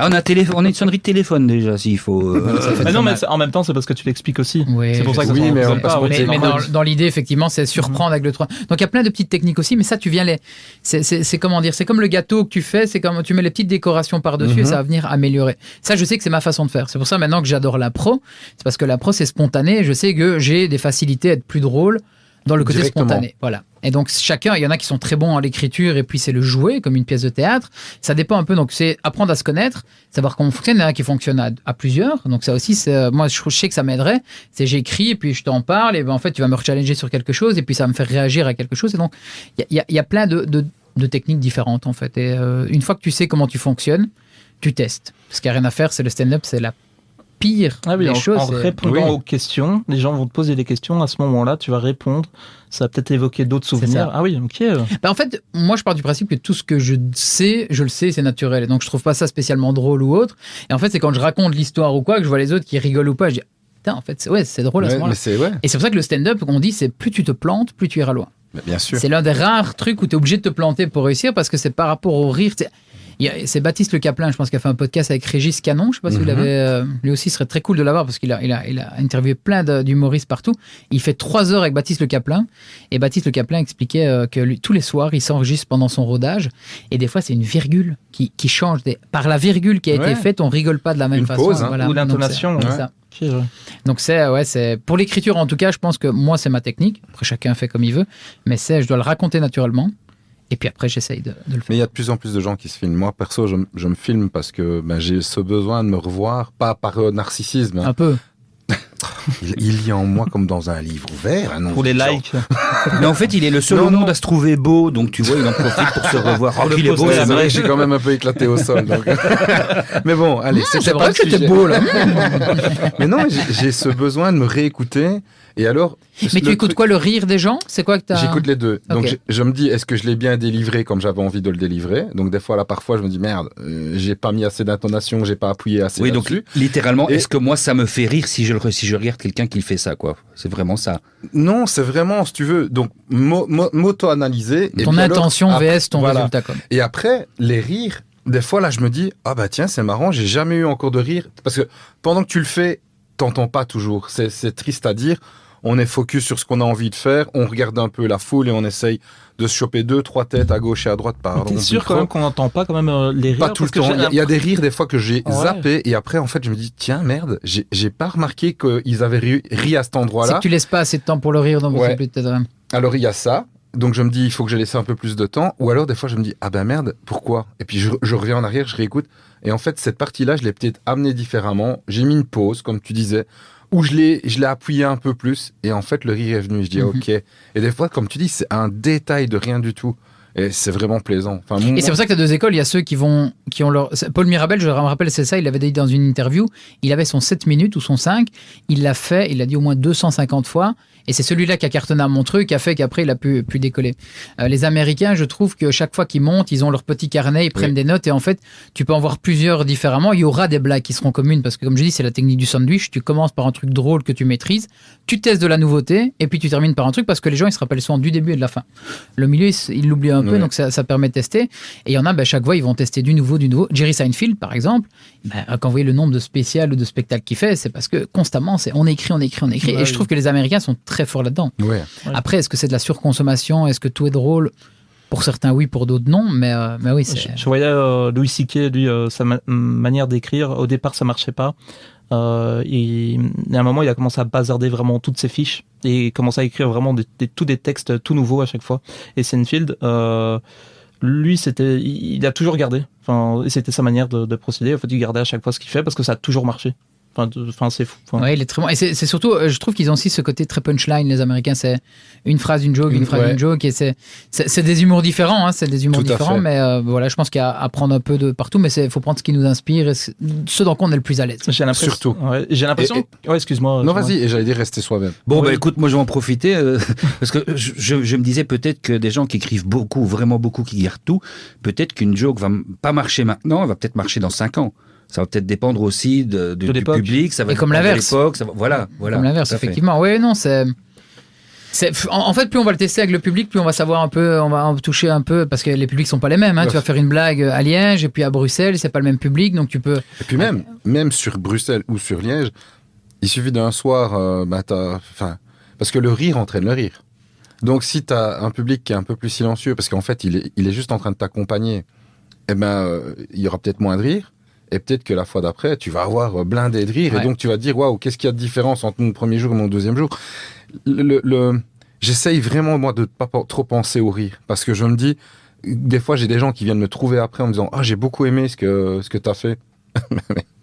On a une sonnerie de téléphone déjà, s'il faut. Non, mais en même temps, c'est parce que tu l'expliques aussi. Oui, c'est pour ça que mais dans l'idée, effectivement, c'est surprendre avec le 3. Donc il y a plein de petites techniques aussi, mais ça, tu viens les. C'est comment dire? C'est comme le gâteau que tu fais, c'est comme tu mets les petites décorations par-dessus et ça va venir améliorer. Ça, je sais que c'est ma façon de faire. C'est pour ça maintenant que j'adore la pro. C'est parce que la pro, c'est spontané. Je sais que j'ai des facilités à être plus drôle dans le côté spontané. Voilà. Et donc, chacun, il y en a qui sont très bons en l'écriture et puis c'est le jouer comme une pièce de théâtre. Ça dépend un peu. Donc, c'est apprendre à se connaître, savoir comment fonctionne. Il y en a qui fonctionnent à plusieurs. Donc, ça aussi, moi, je sais que ça m'aiderait. C'est j'écris et puis je t'en parle et en fait, tu vas me challenger sur quelque chose et puis ça va me faire réagir à quelque chose. Et donc, il y a plein de techniques différentes en fait. Et une fois que tu sais comment tu fonctionnes, tu testes. Parce qu'il n'y a rien à faire, c'est le stand-up, c'est pire des choses. En répondant aux questions, les gens vont te poser des questions. À ce moment-là, tu vas répondre. Ça va peut-être évoquer d'autres souvenirs. Ah oui, ok. En fait, moi, je pars du principe que tout ce que je le sais, c'est naturel. Et donc, je trouve pas ça spécialement drôle ou autre. Et en fait, c'est quand je raconte l'histoire ou quoi, que je vois les autres qui rigolent ou pas, je dis, putain, en fait, c'est drôle à ce moment-là. Et c'est pour ça que le stand-up, on dit, c'est plus tu te plantes, plus tu iras loin. Mais bien sûr. C'est l'un des rares trucs où tu es obligé de te planter pour réussir parce que c'est par rapport au rire. C'est Baptiste Le Caplin, je pense, qui a fait un podcast avec Régis Canon. Je sais pas si vous l'avez. Lui aussi, ce serait très cool de l'avoir parce qu'il a interviewé plein d'humoristes partout. Il fait 3 heures avec Baptiste Le Caplin. Et Baptiste Le Caplin expliquait que tous les soirs, il s'enregistre pendant son rodage. Et des fois, c'est une virgule qui change. Par la virgule qui a été faite, on rigole pas de la même façon. Pause, ou l'intonation. C'est ça. Donc c'est pour l'écriture en tout cas, je pense que moi c'est ma technique. Après chacun fait comme il veut, mais je dois le raconter naturellement. Et puis après, j'essaye de le faire. Mais il y a de plus en plus de gens qui se filment. Moi, perso, je me filme parce que j'ai ce besoin de me revoir, pas par narcissisme. Un peu. Il lit en moi comme dans un livre ouvert. Pour les likes. Mais en fait, il est le seul au monde à se trouver beau, donc tu vois, il en profite pour se revoir. Oh, il est beau, c'est vrai que j'ai quand même un peu éclaté au sol. Donc... Mais bon, allez, c'est vrai que c'était beau là. Mais non, j'ai ce besoin de me réécouter. Et alors, mais tu écoutes quoi, le rire des gens? C'est quoi que t'as... J'écoute les deux. Okay. Donc je me dis, est-ce que je l'ai bien délivré comme j'avais envie de le délivrer? Donc des fois, là, parfois, je me dis, merde, j'ai pas mis assez d'intonation, j'ai pas appuyé assez là-dessus. Donc littéralement, est-ce que moi, ça me fait rire si je regarde quelqu'un qui fait ça, quoi? C'est vraiment ça? Non, c'est vraiment, si tu veux, donc m'auto-analyser. Ton intention vs ton résultat, quoi. Et après, les rires, des fois, là, je me dis, ah bah tiens, c'est marrant, j'ai jamais eu encore de rire. Parce que pendant que tu le fais, t'entends pas toujours. C'est triste à dire. On est focus sur ce qu'on a envie de faire, on regarde un peu la foule et on essaye de se choper 2-3 têtes à gauche et à droite. T'es sûr quand même qu'on n'entend pas quand même les rires? Pas tout le temps. Il y a des rires des fois que j'ai zappé et après en fait je me dis tiens merde, j'ai pas remarqué qu'ils avaient ri à cet endroit-là. C'est que tu laisses pas assez de temps pour le rire, donc peut-être. Alors il y a ça. Donc je me dis il faut que j'ai laissé un peu plus de temps. Ou alors des fois je me dis ah ben merde, pourquoi? Et puis je reviens en arrière, je réécoute. Et en fait cette partie-là je l'ai peut-être amenée différemment. J'ai mis une pause comme tu disais. Où je l'ai appuyé un peu plus et en fait le rire est venu, je dis ok. Et des fois comme tu dis c'est un détail de rien du tout et c'est vraiment plaisant. Enfin, et c'est pour ça que tu as 2 écoles, il y a ceux qui ont leur... Paul Mirabel, je me rappelle, c'est ça, il l'avait dit dans une interview, il avait son 7 minutes ou son 5, il l'a fait, il l'a dit au moins 250 fois. Et c'est celui-là qui a cartonné à Montreux, qui a fait qu'après, il a pu décoller. Les Américains, je trouve que chaque fois qu'ils montent, ils ont leur petit carnet, ils prennent des notes. Et en fait, tu peux en voir plusieurs différemment. Il y aura des blagues qui seront communes parce que, comme je dis, c'est la technique du sandwich. Tu commences par un truc drôle que tu maîtrises, tu testes de la nouveauté, et puis tu termines par un truc parce que les gens, ils se rappellent souvent du début et de la fin. Le milieu, ils l'oublient un peu, donc ça permet de tester. Et il y en a, chaque fois, ils vont tester du nouveau. Jerry Seinfeld, par exemple, quand vous voyez le nombre de spéciales ou de spectacles qu'il fait, c'est parce que constamment, on écrit. Et je trouve que les Américains sont très forts là-dedans. Ouais. Après, est-ce que c'est de la surconsommation? Est-ce que tout est drôle? Pour certains, oui, pour d'autres, non. Mais oui, c'est... Je voyais Louis C.K., lui, sa manière d'écrire. Au départ, ça marchait pas. Et à un moment, il a commencé à bazarder vraiment toutes ses fiches et commencé à écrire vraiment des textes tout nouveaux à chaque fois. Et Seinfeld, lui, il a toujours gardé. Et c'était sa manière de procéder. En fait, il gardait à chaque fois ce qu'il fait parce que ça a toujours marché. C'est fou. Ouais, il est très bon. Et c'est surtout, je trouve qu'ils ont aussi ce côté très punchline, les Américains. C'est une phrase, une joke, une phrase, une joke. Et c'est des humours différents, hein, c'est des humours différents. Mais voilà, je pense qu'il y a à prendre un peu de partout. Mais il faut prendre ce qui nous inspire et ce dans quoi on est le plus à l'aise. J'ai l'impression. Surtout. Ouais, j'ai l'impression. Excuse-moi. Non, vas-y. Et j'allais dire rester soi-même. Bon, écoute, moi, je vais en profiter parce que je me disais peut-être que des gens qui écrivent beaucoup, vraiment beaucoup, qui gardent tout, peut-être qu'une joke va pas marcher maintenant, elle va peut-être marcher dans 5 ans. Ça va peut-être dépendre aussi du public. Ça va comme l'inverse. Voilà. Comme l'inverse, effectivement. Oui, non, en fait, plus on va le tester avec le public, plus on va savoir un peu, on va en toucher un peu, parce que les publics sont pas les mêmes. Hein. Tu vas faire une blague à Liège et puis à Bruxelles, c'est pas le même public, donc tu peux. Et puis même sur Bruxelles ou sur Liège, il suffit d'un soir, parce que le rire entraîne le rire. Donc si tu as un public qui est un peu plus silencieux, parce qu'en fait il est juste en train de t'accompagner, il y aura peut-être moins de rire. Et peut-être que la fois d'après, tu vas avoir blindé de rire. Et donc, tu vas te dire, waouh, qu'est-ce qu'il y a de différence entre mon premier jour et mon deuxième jour? J'essaye vraiment, moi, de ne pas trop penser au rire. Parce que je me dis, des fois, j'ai des gens qui viennent me trouver après en me disant, j'ai beaucoup aimé ce que tu as fait.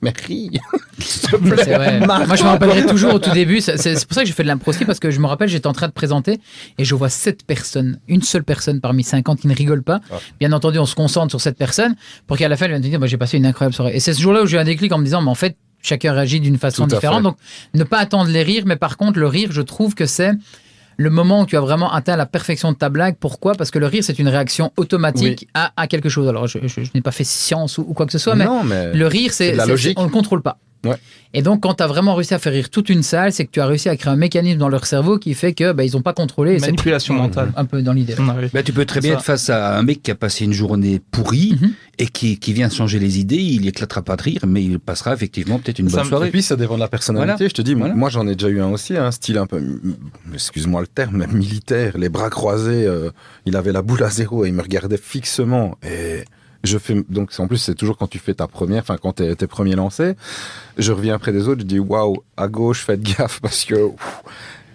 mais ris, s'il te plaît. C'est vrai. Moi, je me rappellerai toujours au tout début. C'est pour ça que j'ai fait de l'impro aussi, parce que je me rappelle, j'étais en train de présenter et je vois 7 personnes, une seule personne parmi 50 qui ne rigole pas. Bien entendu, on se concentre sur cette personne pour qu'à la fin, elle vienne te dire, j'ai passé une incroyable soirée. Et c'est ce jour-là où j'ai eu un déclic en me disant, mais en fait, chacun réagit d'une façon Tout à différente. fait. Donc, ne pas attendre les rires, mais par contre, le rire, je trouve que c'est le moment où tu as vraiment atteint la perfection de ta blague. Pourquoi ? Parce que le rire, c'est une réaction automatique à quelque chose. Alors, je n'ai pas fait science ou quoi que ce soit, mais Non, mais le rire, c'est de la logique. on ne le contrôle pas. Ouais. Et donc, quand tu as vraiment réussi à faire rire toute une salle, c'est que tu as réussi à créer un mécanisme dans leur cerveau qui fait que ils n'ont pas contrôlé. Et c'est Manipulation mentale. un peu dans l'idée. Ouais. Ben, tu peux très bien être face à un mec qui a passé une journée pourrie et qui vient changer les idées, il éclatera pas de rire, mais il passera effectivement peut-être une Ça bonne me- soirée. Et puis ça dépend de la personnalité. Voilà. Je te dis, Voilà. moi j'en ai déjà eu un aussi, un style un peu, excuse-moi le terme, mais militaire, les bras croisés. Il avait la boule à zéro et il me regardait fixement. Et je fais donc en plus c'est toujours quand tu fais ta première, enfin quand tes premiers lancers. Je reviens près des autres, je dis waouh, à gauche faites gaffe parce que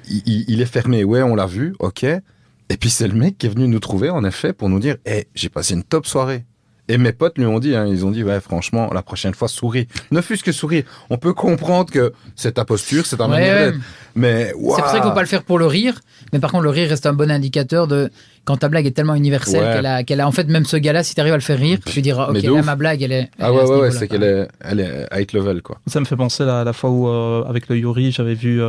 il est fermé. Ouais, on l'a vu, ok. Et puis c'est le mec qui est venu nous trouver en effet pour nous dire, j'ai passé une top soirée. Et mes potes lui ont dit, ils ont dit, ouais, franchement, la prochaine fois, souris. Ne fût-ce que sourire. On peut comprendre que c'est ta posture, c'est ta manière d'être. Mais, waouh. C'est pour ça qu'il ne faut pas le faire pour le rire. Mais par contre, le rire reste un bon indicateur de quand ta blague est tellement universelle qu'elle a en fait, même ce gars-là, si tu arrives à le faire rire, tu diras, ok, Mais de là, ouf. ma blague, elle est. Ah elle est à ce ouais, niveau-là, c'est quoi. qu'elle est high level, quoi. Ça me fait penser à la fois où, avec le Yuri, j'avais vu.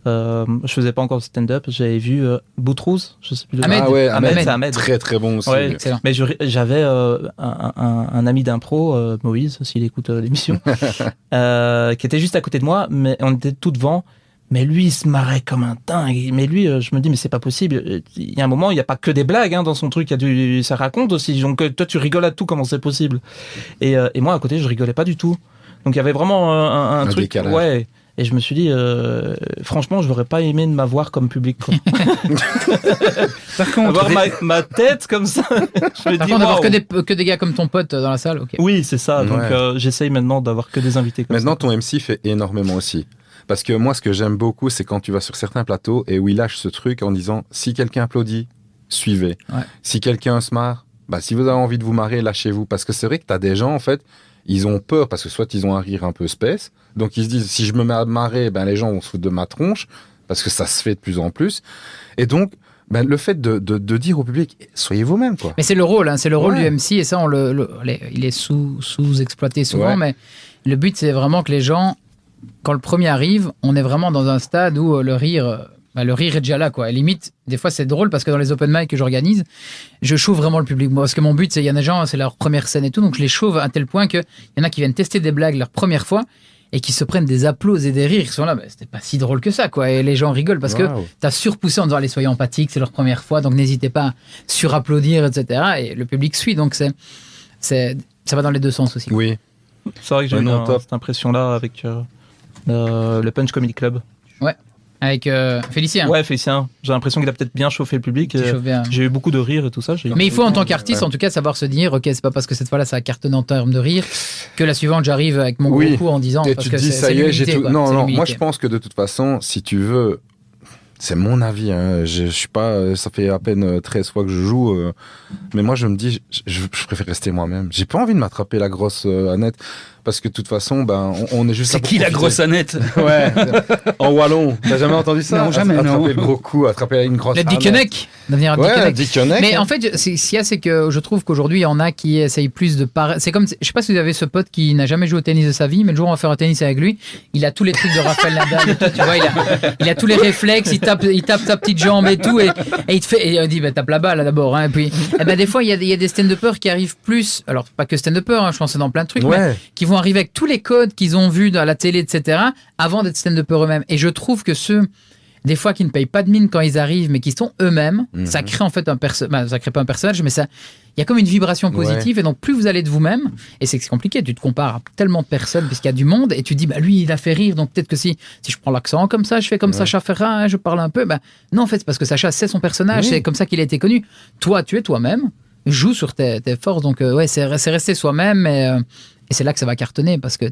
Je faisais pas encore de stand-up, j'avais vu Boutrouze, je sais plus le Ahmed. nom. Ah ouais, Ahmed, Ahmed. c'est Ahmed. Très très bon aussi. Ouais. Excellent. Mais j'avais un ami d'impro, Moïse, s'il écoute l'émission, qui était juste à côté de moi, mais on était tout devant. Mais lui, il se marrait comme un dingue. Mais lui, je me dis, mais c'est pas possible. Il y a un moment, il n'y a pas que des blagues dans son truc. Ça raconte aussi. Donc toi, tu rigoles à tout. Comment c'est possible ? Et moi, à côté, je rigolais pas du tout. Donc il y avait vraiment un truc. décalage. Ouais. Et je me suis dit, franchement, je n'aurais pas aimé de m'avoir comme public. Quoi. Par contre, Avoir ma tête comme ça. Je me Par dis, contre, d'avoir waouh. que des gars comme ton pote dans la salle, ok. Oui, c'est ça. Donc Ouais. j'essaye maintenant d'avoir que des invités comme Maintenant, ça. ton MC fait énormément aussi. Parce que moi, ce que j'aime beaucoup, c'est quand tu vas sur certains plateaux et où il lâche ce truc en disant, si quelqu'un applaudit, suivez. Ouais. Si quelqu'un se marre, si vous avez envie de vous marrer, lâchez-vous. Parce que c'est vrai que tu as des gens, en fait, ils ont peur parce que soit ils ont un rire un peu space, donc ils se disent, si je me mets à marrer, les gens vont se foutre de ma tronche, parce que ça se fait de plus en plus. Et donc, le fait de dire au public, soyez vous-même, quoi. Mais c'est le rôle, c'est le rôle Ouais. du MC et ça, il est sous-exploité souvent, Ouais. mais le but, c'est vraiment que les gens, quand le premier arrive, on est vraiment dans un stade où le rire est déjà là, quoi. Et limite, des fois, c'est drôle parce que dans les open mic que j'organise, je chauffe vraiment le public. Moi, parce que mon but, c'est, il y en a des gens, c'est leur première scène et tout, donc je les chauffe à tel point qu'il y en a qui viennent tester des blagues leur première fois et qui se prennent des applaudissements et des rires. Ils sont là, c'était pas si drôle que ça, quoi. Et les gens rigolent parce que Waouh. t'as surpoussé en disant, allez, soyez empathiques, c'est leur première fois, donc n'hésitez pas à surapplaudir, etc. Et le public suit, donc ça va dans les deux sens aussi. Oui. C'est vrai que j'ai Ouais, eu non, top. cette impression-là avec le Punch Comedy Club. Avec Félicien. Ouais, Félicien. J'ai l'impression qu'il a peut-être bien chauffé le public. Qui chauffe bien. J'ai eu beaucoup de rires et tout ça. Mais il faut en tant qu'artiste, en tout cas, savoir se dire, ok, c'est pas parce que cette fois-là ça a cartonné en termes de rire que la suivante j'arrive avec mon Oui. gros coup en disant Et parce tu que te dis, c'est ça y est, l'humilité, j'ai tout. quoi. Non, C'est non, l'humilité. moi je pense que de toute façon, si tu veux, c'est mon avis, je suis pas, ça fait à peine 13 fois que je joue, mais moi je me dis, je préfère rester moi-même. J'ai pas envie de m'attraper la grosse Annette, parce que de toute façon, on est juste c'est là pour qui la profiter. grosse Annette? Ouais, en wallon. T'as jamais entendu ça? Non, jamais, Attraper non. le gros coup, attraper une grosse Le Annette. Dickeneck, devenir un Ouais, Dickeneck. Dickeneck. Mais en fait, ce qu'il y a, c'est que je trouve qu'aujourd'hui, il y en a qui essayent plus de paraître. C'est comme, je sais pas si vous avez ce pote qui n'a jamais joué au tennis de sa vie, mais le jour où on va faire un tennis avec lui, il a tous les trucs de Rafael Nadal et tout, tu vois, il a tous les réflexes, il tape sa petite jambe et tout, et il te fait, et on dit, tape la balle, là, d'abord, et puis, des fois, il y a des stand-uppers qui arrivent plus, alors, pas que stand-uppers, je pense que c'est dans plein de trucs, mais Ouais. qui vont arriver avec tous les codes qu'ils ont vus à la télé, etc., avant d'être stand-uppers eux-mêmes. Et je trouve que ceux, des fois, qui ne payent pas de mine quand ils arrivent, mais qui sont eux-mêmes, ça crée en fait ça crée pas un personnage, mais ça, il y a comme une vibration positive, et donc plus vous allez de vous-même, et c'est compliqué, tu te compares à tellement de personnes, puisqu'il y a du monde, et tu dis, lui, il a fait rire, donc peut-être que si je prends l'accent comme ça, je fais comme Sacha Ferrat, je parle un peu, non, en fait, c'est parce que Sacha, c'est son personnage, c'est comme ça qu'il a été connu. Toi, tu es toi-même, joue sur tes forces, donc c'est rester soi-même, et c'est là que ça va cartonner, parce que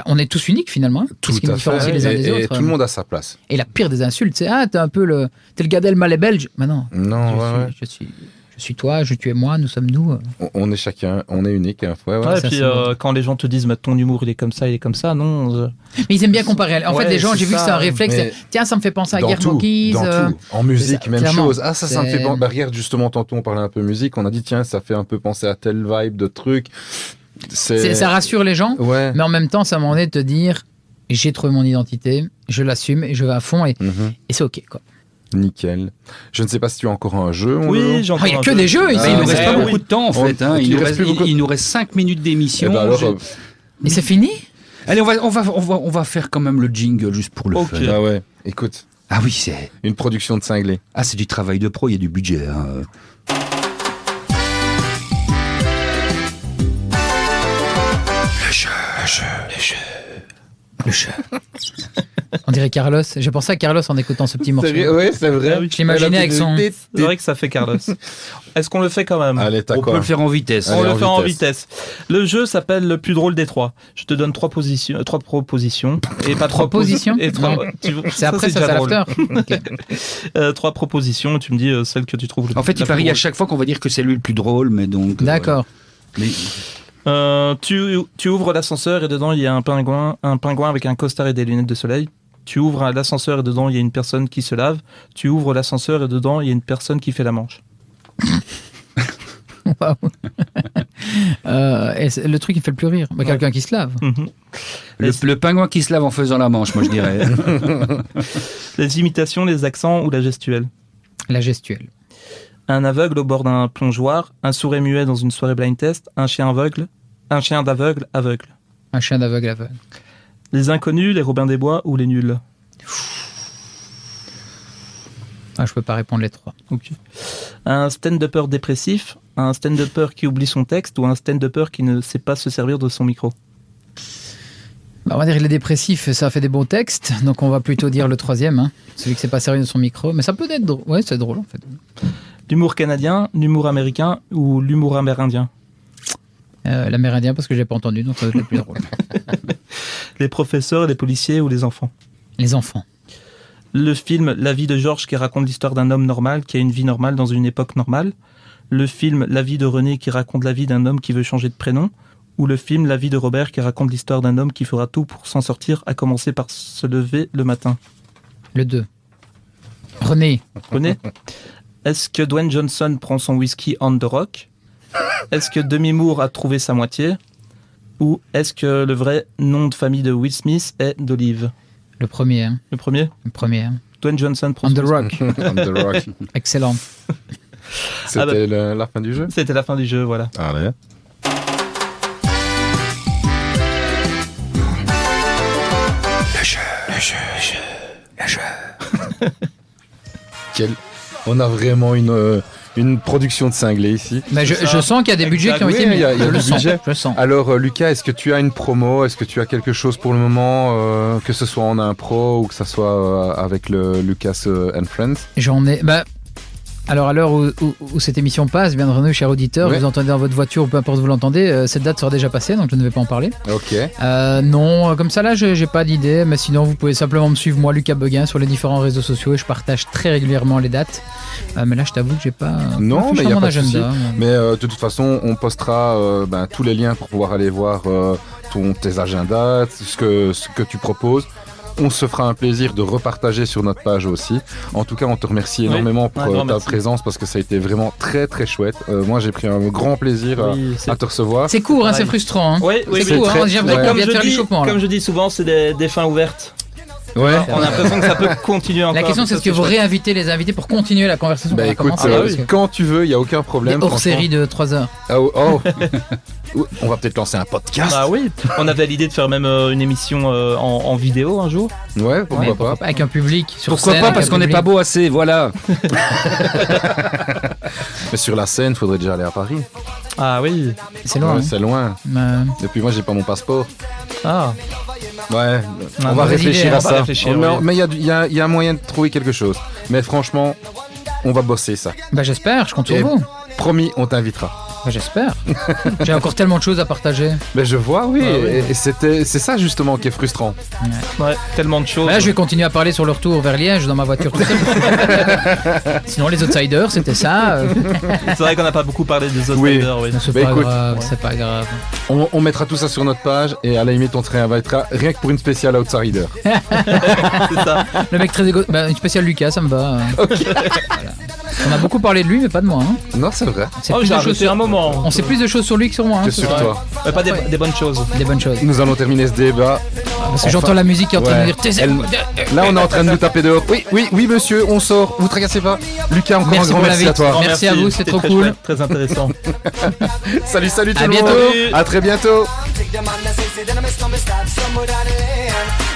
on est tous uniques finalement, hein, Tout ce qui nous à différencie fait. les uns des Et autres. tout le monde a sa place. Et la pire des insultes, c'est t'es un peu t'es le Gad Elmaleh belge. Mais non, Non, ouais. je suis toi, tu es moi, nous sommes nous. On est chacun, on est unique. Hein. Ouais, ouais. Ouais, et ça, puis c'est bon. quand les gens te disent ton humour il est comme ça, non. Mais ils aiment bien comparer. En fait, Ouais, les gens, c'est j'ai vu que ça, c'est un réflexe. mais Tiens, ça me fait penser à Dans Guillermo tout, Keys. dans tout. En musique, ça, même clairement. chose. Ah, ça me fait C'est- penser. Regarde, justement, tantôt, on parlait un peu musique. On a dit, tiens, ça fait un peu penser à telle vibe de truc. Ça rassure les gens, Ouais. mais en même temps, ça m'en est de te dire j'ai trouvé mon identité, je l'assume et je vais à fond et c'est ok quoi. Nickel. Je ne sais pas si tu as encore un jeu. Oui, j'ai encore Il n'y a un que jeu. des jeux ici. Il nous reste pas oui. beaucoup de temps en fait. Hein. Il reste plus beaucoup. Il nous reste 5 minutes d'émission. Eh ben alors, Et c'est fini? Allez, on va faire quand même le jingle juste pour le Ok. fun. ah ouais. Écoute, Ah oui, c'est une production de cinglé. c'est du travail de pro, il y a du budget. Hein. Le jeu. On dirait Carlos. J'ai pensé à Carlos en écoutant ce petit morceau. Oui, c'est vrai. Ah oui. Je l'imaginais avec son. C'est vrai que ça fait Carlos. Est-ce qu'on le fait quand même? Allez, t'as On quoi peut le faire en vitesse. On Allez, le en fait en vitesse. vitesse. Le jeu s'appelle le plus drôle des trois. Je te donne trois propositions. Et pas trois Propositions et trois. Non. C'est après ça, déjà c'est drôle. l'after. Ok. Trois propositions. Tu me dis celle que tu trouves. En fait, il la plus parie à drôle. chaque fois qu'on va dire que c'est lui le plus drôle, mais donc. D'accord. Mais- Tu ouvres l'ascenseur et dedans il y a un pingouin avec un costard et des lunettes de soleil. Tu ouvres l'ascenseur et dedans il y a une personne qui se lave. Tu ouvres l'ascenseur et dedans il y a une personne qui fait la manche. Waouh. Et le truc qui fait le plus rire, quelqu'un qui se lave. Mhm. Le pingouin qui se lave en faisant la manche, moi je dirais. Les imitations, les accents ou la gestuelle. La gestuelle. Un aveugle au bord d'un plongeoir, un sourd et muet dans une soirée blind test, un chien d'aveugle aveugle. Un chien d'aveugle aveugle. Les inconnus, les Robin des Bois ou les nuls. Ah, je peux pas répondre les trois. Ok. Un stand-upper dépressif, un stand-upper qui oublie son texte ou un stand-upper qui ne sait pas se servir de son micro. Bah, on va dire il est dépressif, ça fait des beaux textes, donc on va plutôt dire le troisième, hein. Celui qui s'est pas sérieux de son micro. Mais ça peut être drôle. Ouais, c'est drôle en fait. L'humour canadien, l'humour américain ou l'humour amérindien. L'amérindien parce que j'ai pas entendu, donc ça va être le plus drôle. Les professeurs, les policiers ou les enfants. Les enfants. Le film La vie de Georges qui raconte l'histoire d'un homme normal qui a une vie normale dans une époque normale. Le film La vie de René qui raconte la vie d'un homme qui veut changer de prénom. Ou le film La vie de Robert qui raconte l'histoire d'un homme qui fera tout pour s'en sortir, à commencer par se lever le matin. Le 2. René. René, est-ce que Dwayne Johnson prend son whisky on the rock? Est-ce que Demi Moore a trouvé sa moitié? Ou est-ce que le vrai nom de famille de Will Smith est d'Olive? Le premier. Hein. Le premier? Le premier. Hein. Dwayne Johnson prend On son the whisky. rock. On the rock. Excellent. C'était la fin du jeu. C'était la fin du jeu, voilà. Allez. On a vraiment une production de cinglé ici. Mais je sens qu'il y a des budgets qui ont Oui, été mis. il y a je du le sens. budget. Je le sens. Alors Lucas, est-ce que tu as une promo? Est-ce que tu as quelque chose pour le moment, que ce soit en impro ou que ce soit avec le Lucas and Friends? J'en ai. Bah, alors, à l'heure où cette émission passe, bien entendu, cher auditeur, Ouais. vous entendez dans votre voiture ou peu importe où vous l'entendez, cette date sera déjà passée, donc je ne vais pas en parler. Ok. Non, comme ça là, j'ai pas d'idée, mais sinon vous pouvez simplement me suivre, moi, Lucas Beguin, sur les différents réseaux sociaux et je partage très régulièrement les dates. Mais là, je t'avoue que j'ai pas. Non, mais affiché il y a mon pas de agenda. Mais de toute façon, on postera tous les liens pour pouvoir aller voir tes agendas, ce que tu proposes. On se fera un plaisir de repartager sur notre page aussi. En tout cas, on te remercie énormément pour grand ta merci. présence parce que ça a été vraiment très très chouette. Moi, j'ai pris un grand plaisir Oui, c'est- à te recevoir. C'est court, hein, Pareil. c'est frustrant. Hein. Oui, oui, c'est oui. court, très- hein, j'ai ouais. l'impression qu'on Comme vient de faire je, dis, l'échauffement. là. comme je dis souvent, c'est des fins ouvertes. Ouais. On a l'impression que ça peut continuer encore. La question, c'est est-ce que vous réinvitez les invités pour continuer la conversation Bah qu'on a écoute, commencé, parce que quand tu veux, il n'y a aucun problème. des hors-série franchement. de 3 heures. Oh. On va peut-être lancer un podcast. Ah oui, on avait l'idée de faire même une émission en vidéo un jour. Ouais, Ouais, pourquoi pas. Avec un public sur Pourquoi scène, pas? avec Parce un qu'on n'est public. pas beau assez, voilà. Mais sur la scène, faudrait déjà aller à Paris. Ah oui. C'est loin. Ouais, hein. c'est loin. Mais- Et puis moi, j'ai pas mon passeport. Ah. Ouais, Ah, on va mauvaise réfléchir idée, à on va ça. réfléchir, Mais oui. mais il y a moyen de trouver quelque chose. Mais franchement, on va bosser ça. Bah, j'espère, je compte sur Et- vous. Promis, on t'invitera. Bah, j'espère. J'ai encore tellement de choses à partager. Mais je vois, oui. Ah oui. Et c'est ça justement qui est frustrant. Ouais, tellement de choses. Là, je vais continuer à parler sur le retour vers Liège dans ma voiture tout seul. Sinon, les Outsiders, c'était ça. C'est vrai qu'on n'a pas beaucoup parlé des Oui. Outsiders, oui. C'est Bah, pas écoute, grave, ouais. c'est pas grave. On mettra tout ça sur notre page et à la limite, on te réinvitera rien que pour une spéciale Outsider. C'est ça. Le mec très égo... Bah, une spéciale Lucas, ça me va. On a beaucoup parlé de lui, mais pas de moi. Hein. Non, c'est vrai. C'est Oh, plus j'ai de arrêté choses- un moment. On sait plus de choses sur lui que sur moi. Hein, Que ce sur soir. toi. Pas des bonnes choses. Des bonnes choses. Nous allons terminer ce débat. Parce que j'entends la musique qui est en train de Ouais. dire tes Là, on est en train de nous taper dehors. Oui, monsieur, on sort. Vous tracassez pas. Lucas, encore Merci un grand pour merci à l'invite. toi. Grand Merci à vous, c'est c'était trop très cool. chouette, très intéressant. Salut tout À le bientôt. monde. À très bientôt. Take the man that say that I'm a stomach start somewhere down the lane.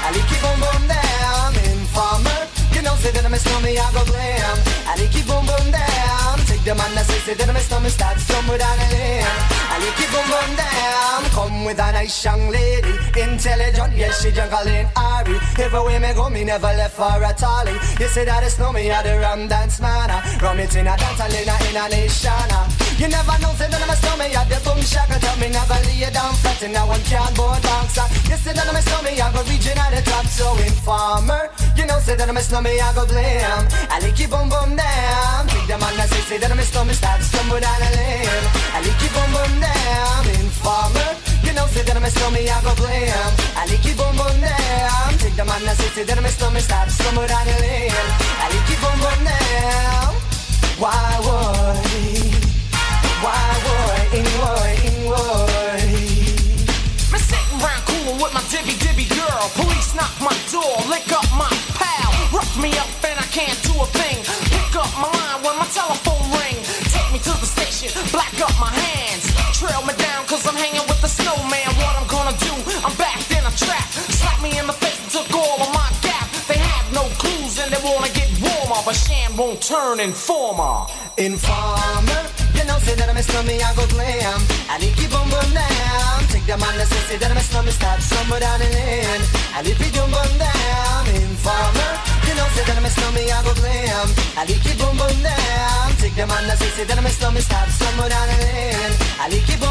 I keep on boom down, informer. You know, say that I'm a stomach, I go blam. I keep on boom down. Take the man that say that I'm a stomach start somewhere down the lane. I keep on boom down. Come with a nice young lady, intelligent, yes she jungle in Ari. Everywhere me go, me never left for a tally. You say that it's no me, I the rum dance man. Rum it in a dance, in a nation. You never know, say that I'm a stomach, I the boom shaka. Tell me never lay you down flat and now I'm cardboard boxer. You say that I'm a stomach, I go region at the top, so informer. You know, say that I'm a stomach, I go blam. I keep on boom down. Take the man that say that I'm a stomach, start somewhere down the lane. I keep on boom down. Informer. You know, say that I'm a stomach, I go blam. I keep on boom down. Take the man that say that I'm a stomach, start somewhere down the lane. I keep on boom down. Why would? Me sitting round coolin' with my dibby girl. Police knock my door, lick up my pal. Rough me up and I can't do a thing. Pick up my line when my telephone ring. Take me to the station, black up my hands. Trail me down cause I'm hanging with the snowman. What I'm gonna do, I'm back in a trap. Slap me in the face and took all of my gap. They have no clues and they wanna get warmer, but Shan won't turn informer. Informer, you know, say that I'm a stomach, I go blam. I keep on boom down. Take the man that say that I'm a stomach, start somewhere down the lane. I keep on boom down. Informer, you know, say that I'm a stomach, I go blam. I keep on boom down. Take the man that say that I'm a stomach, start somewhere down the lane. I keep on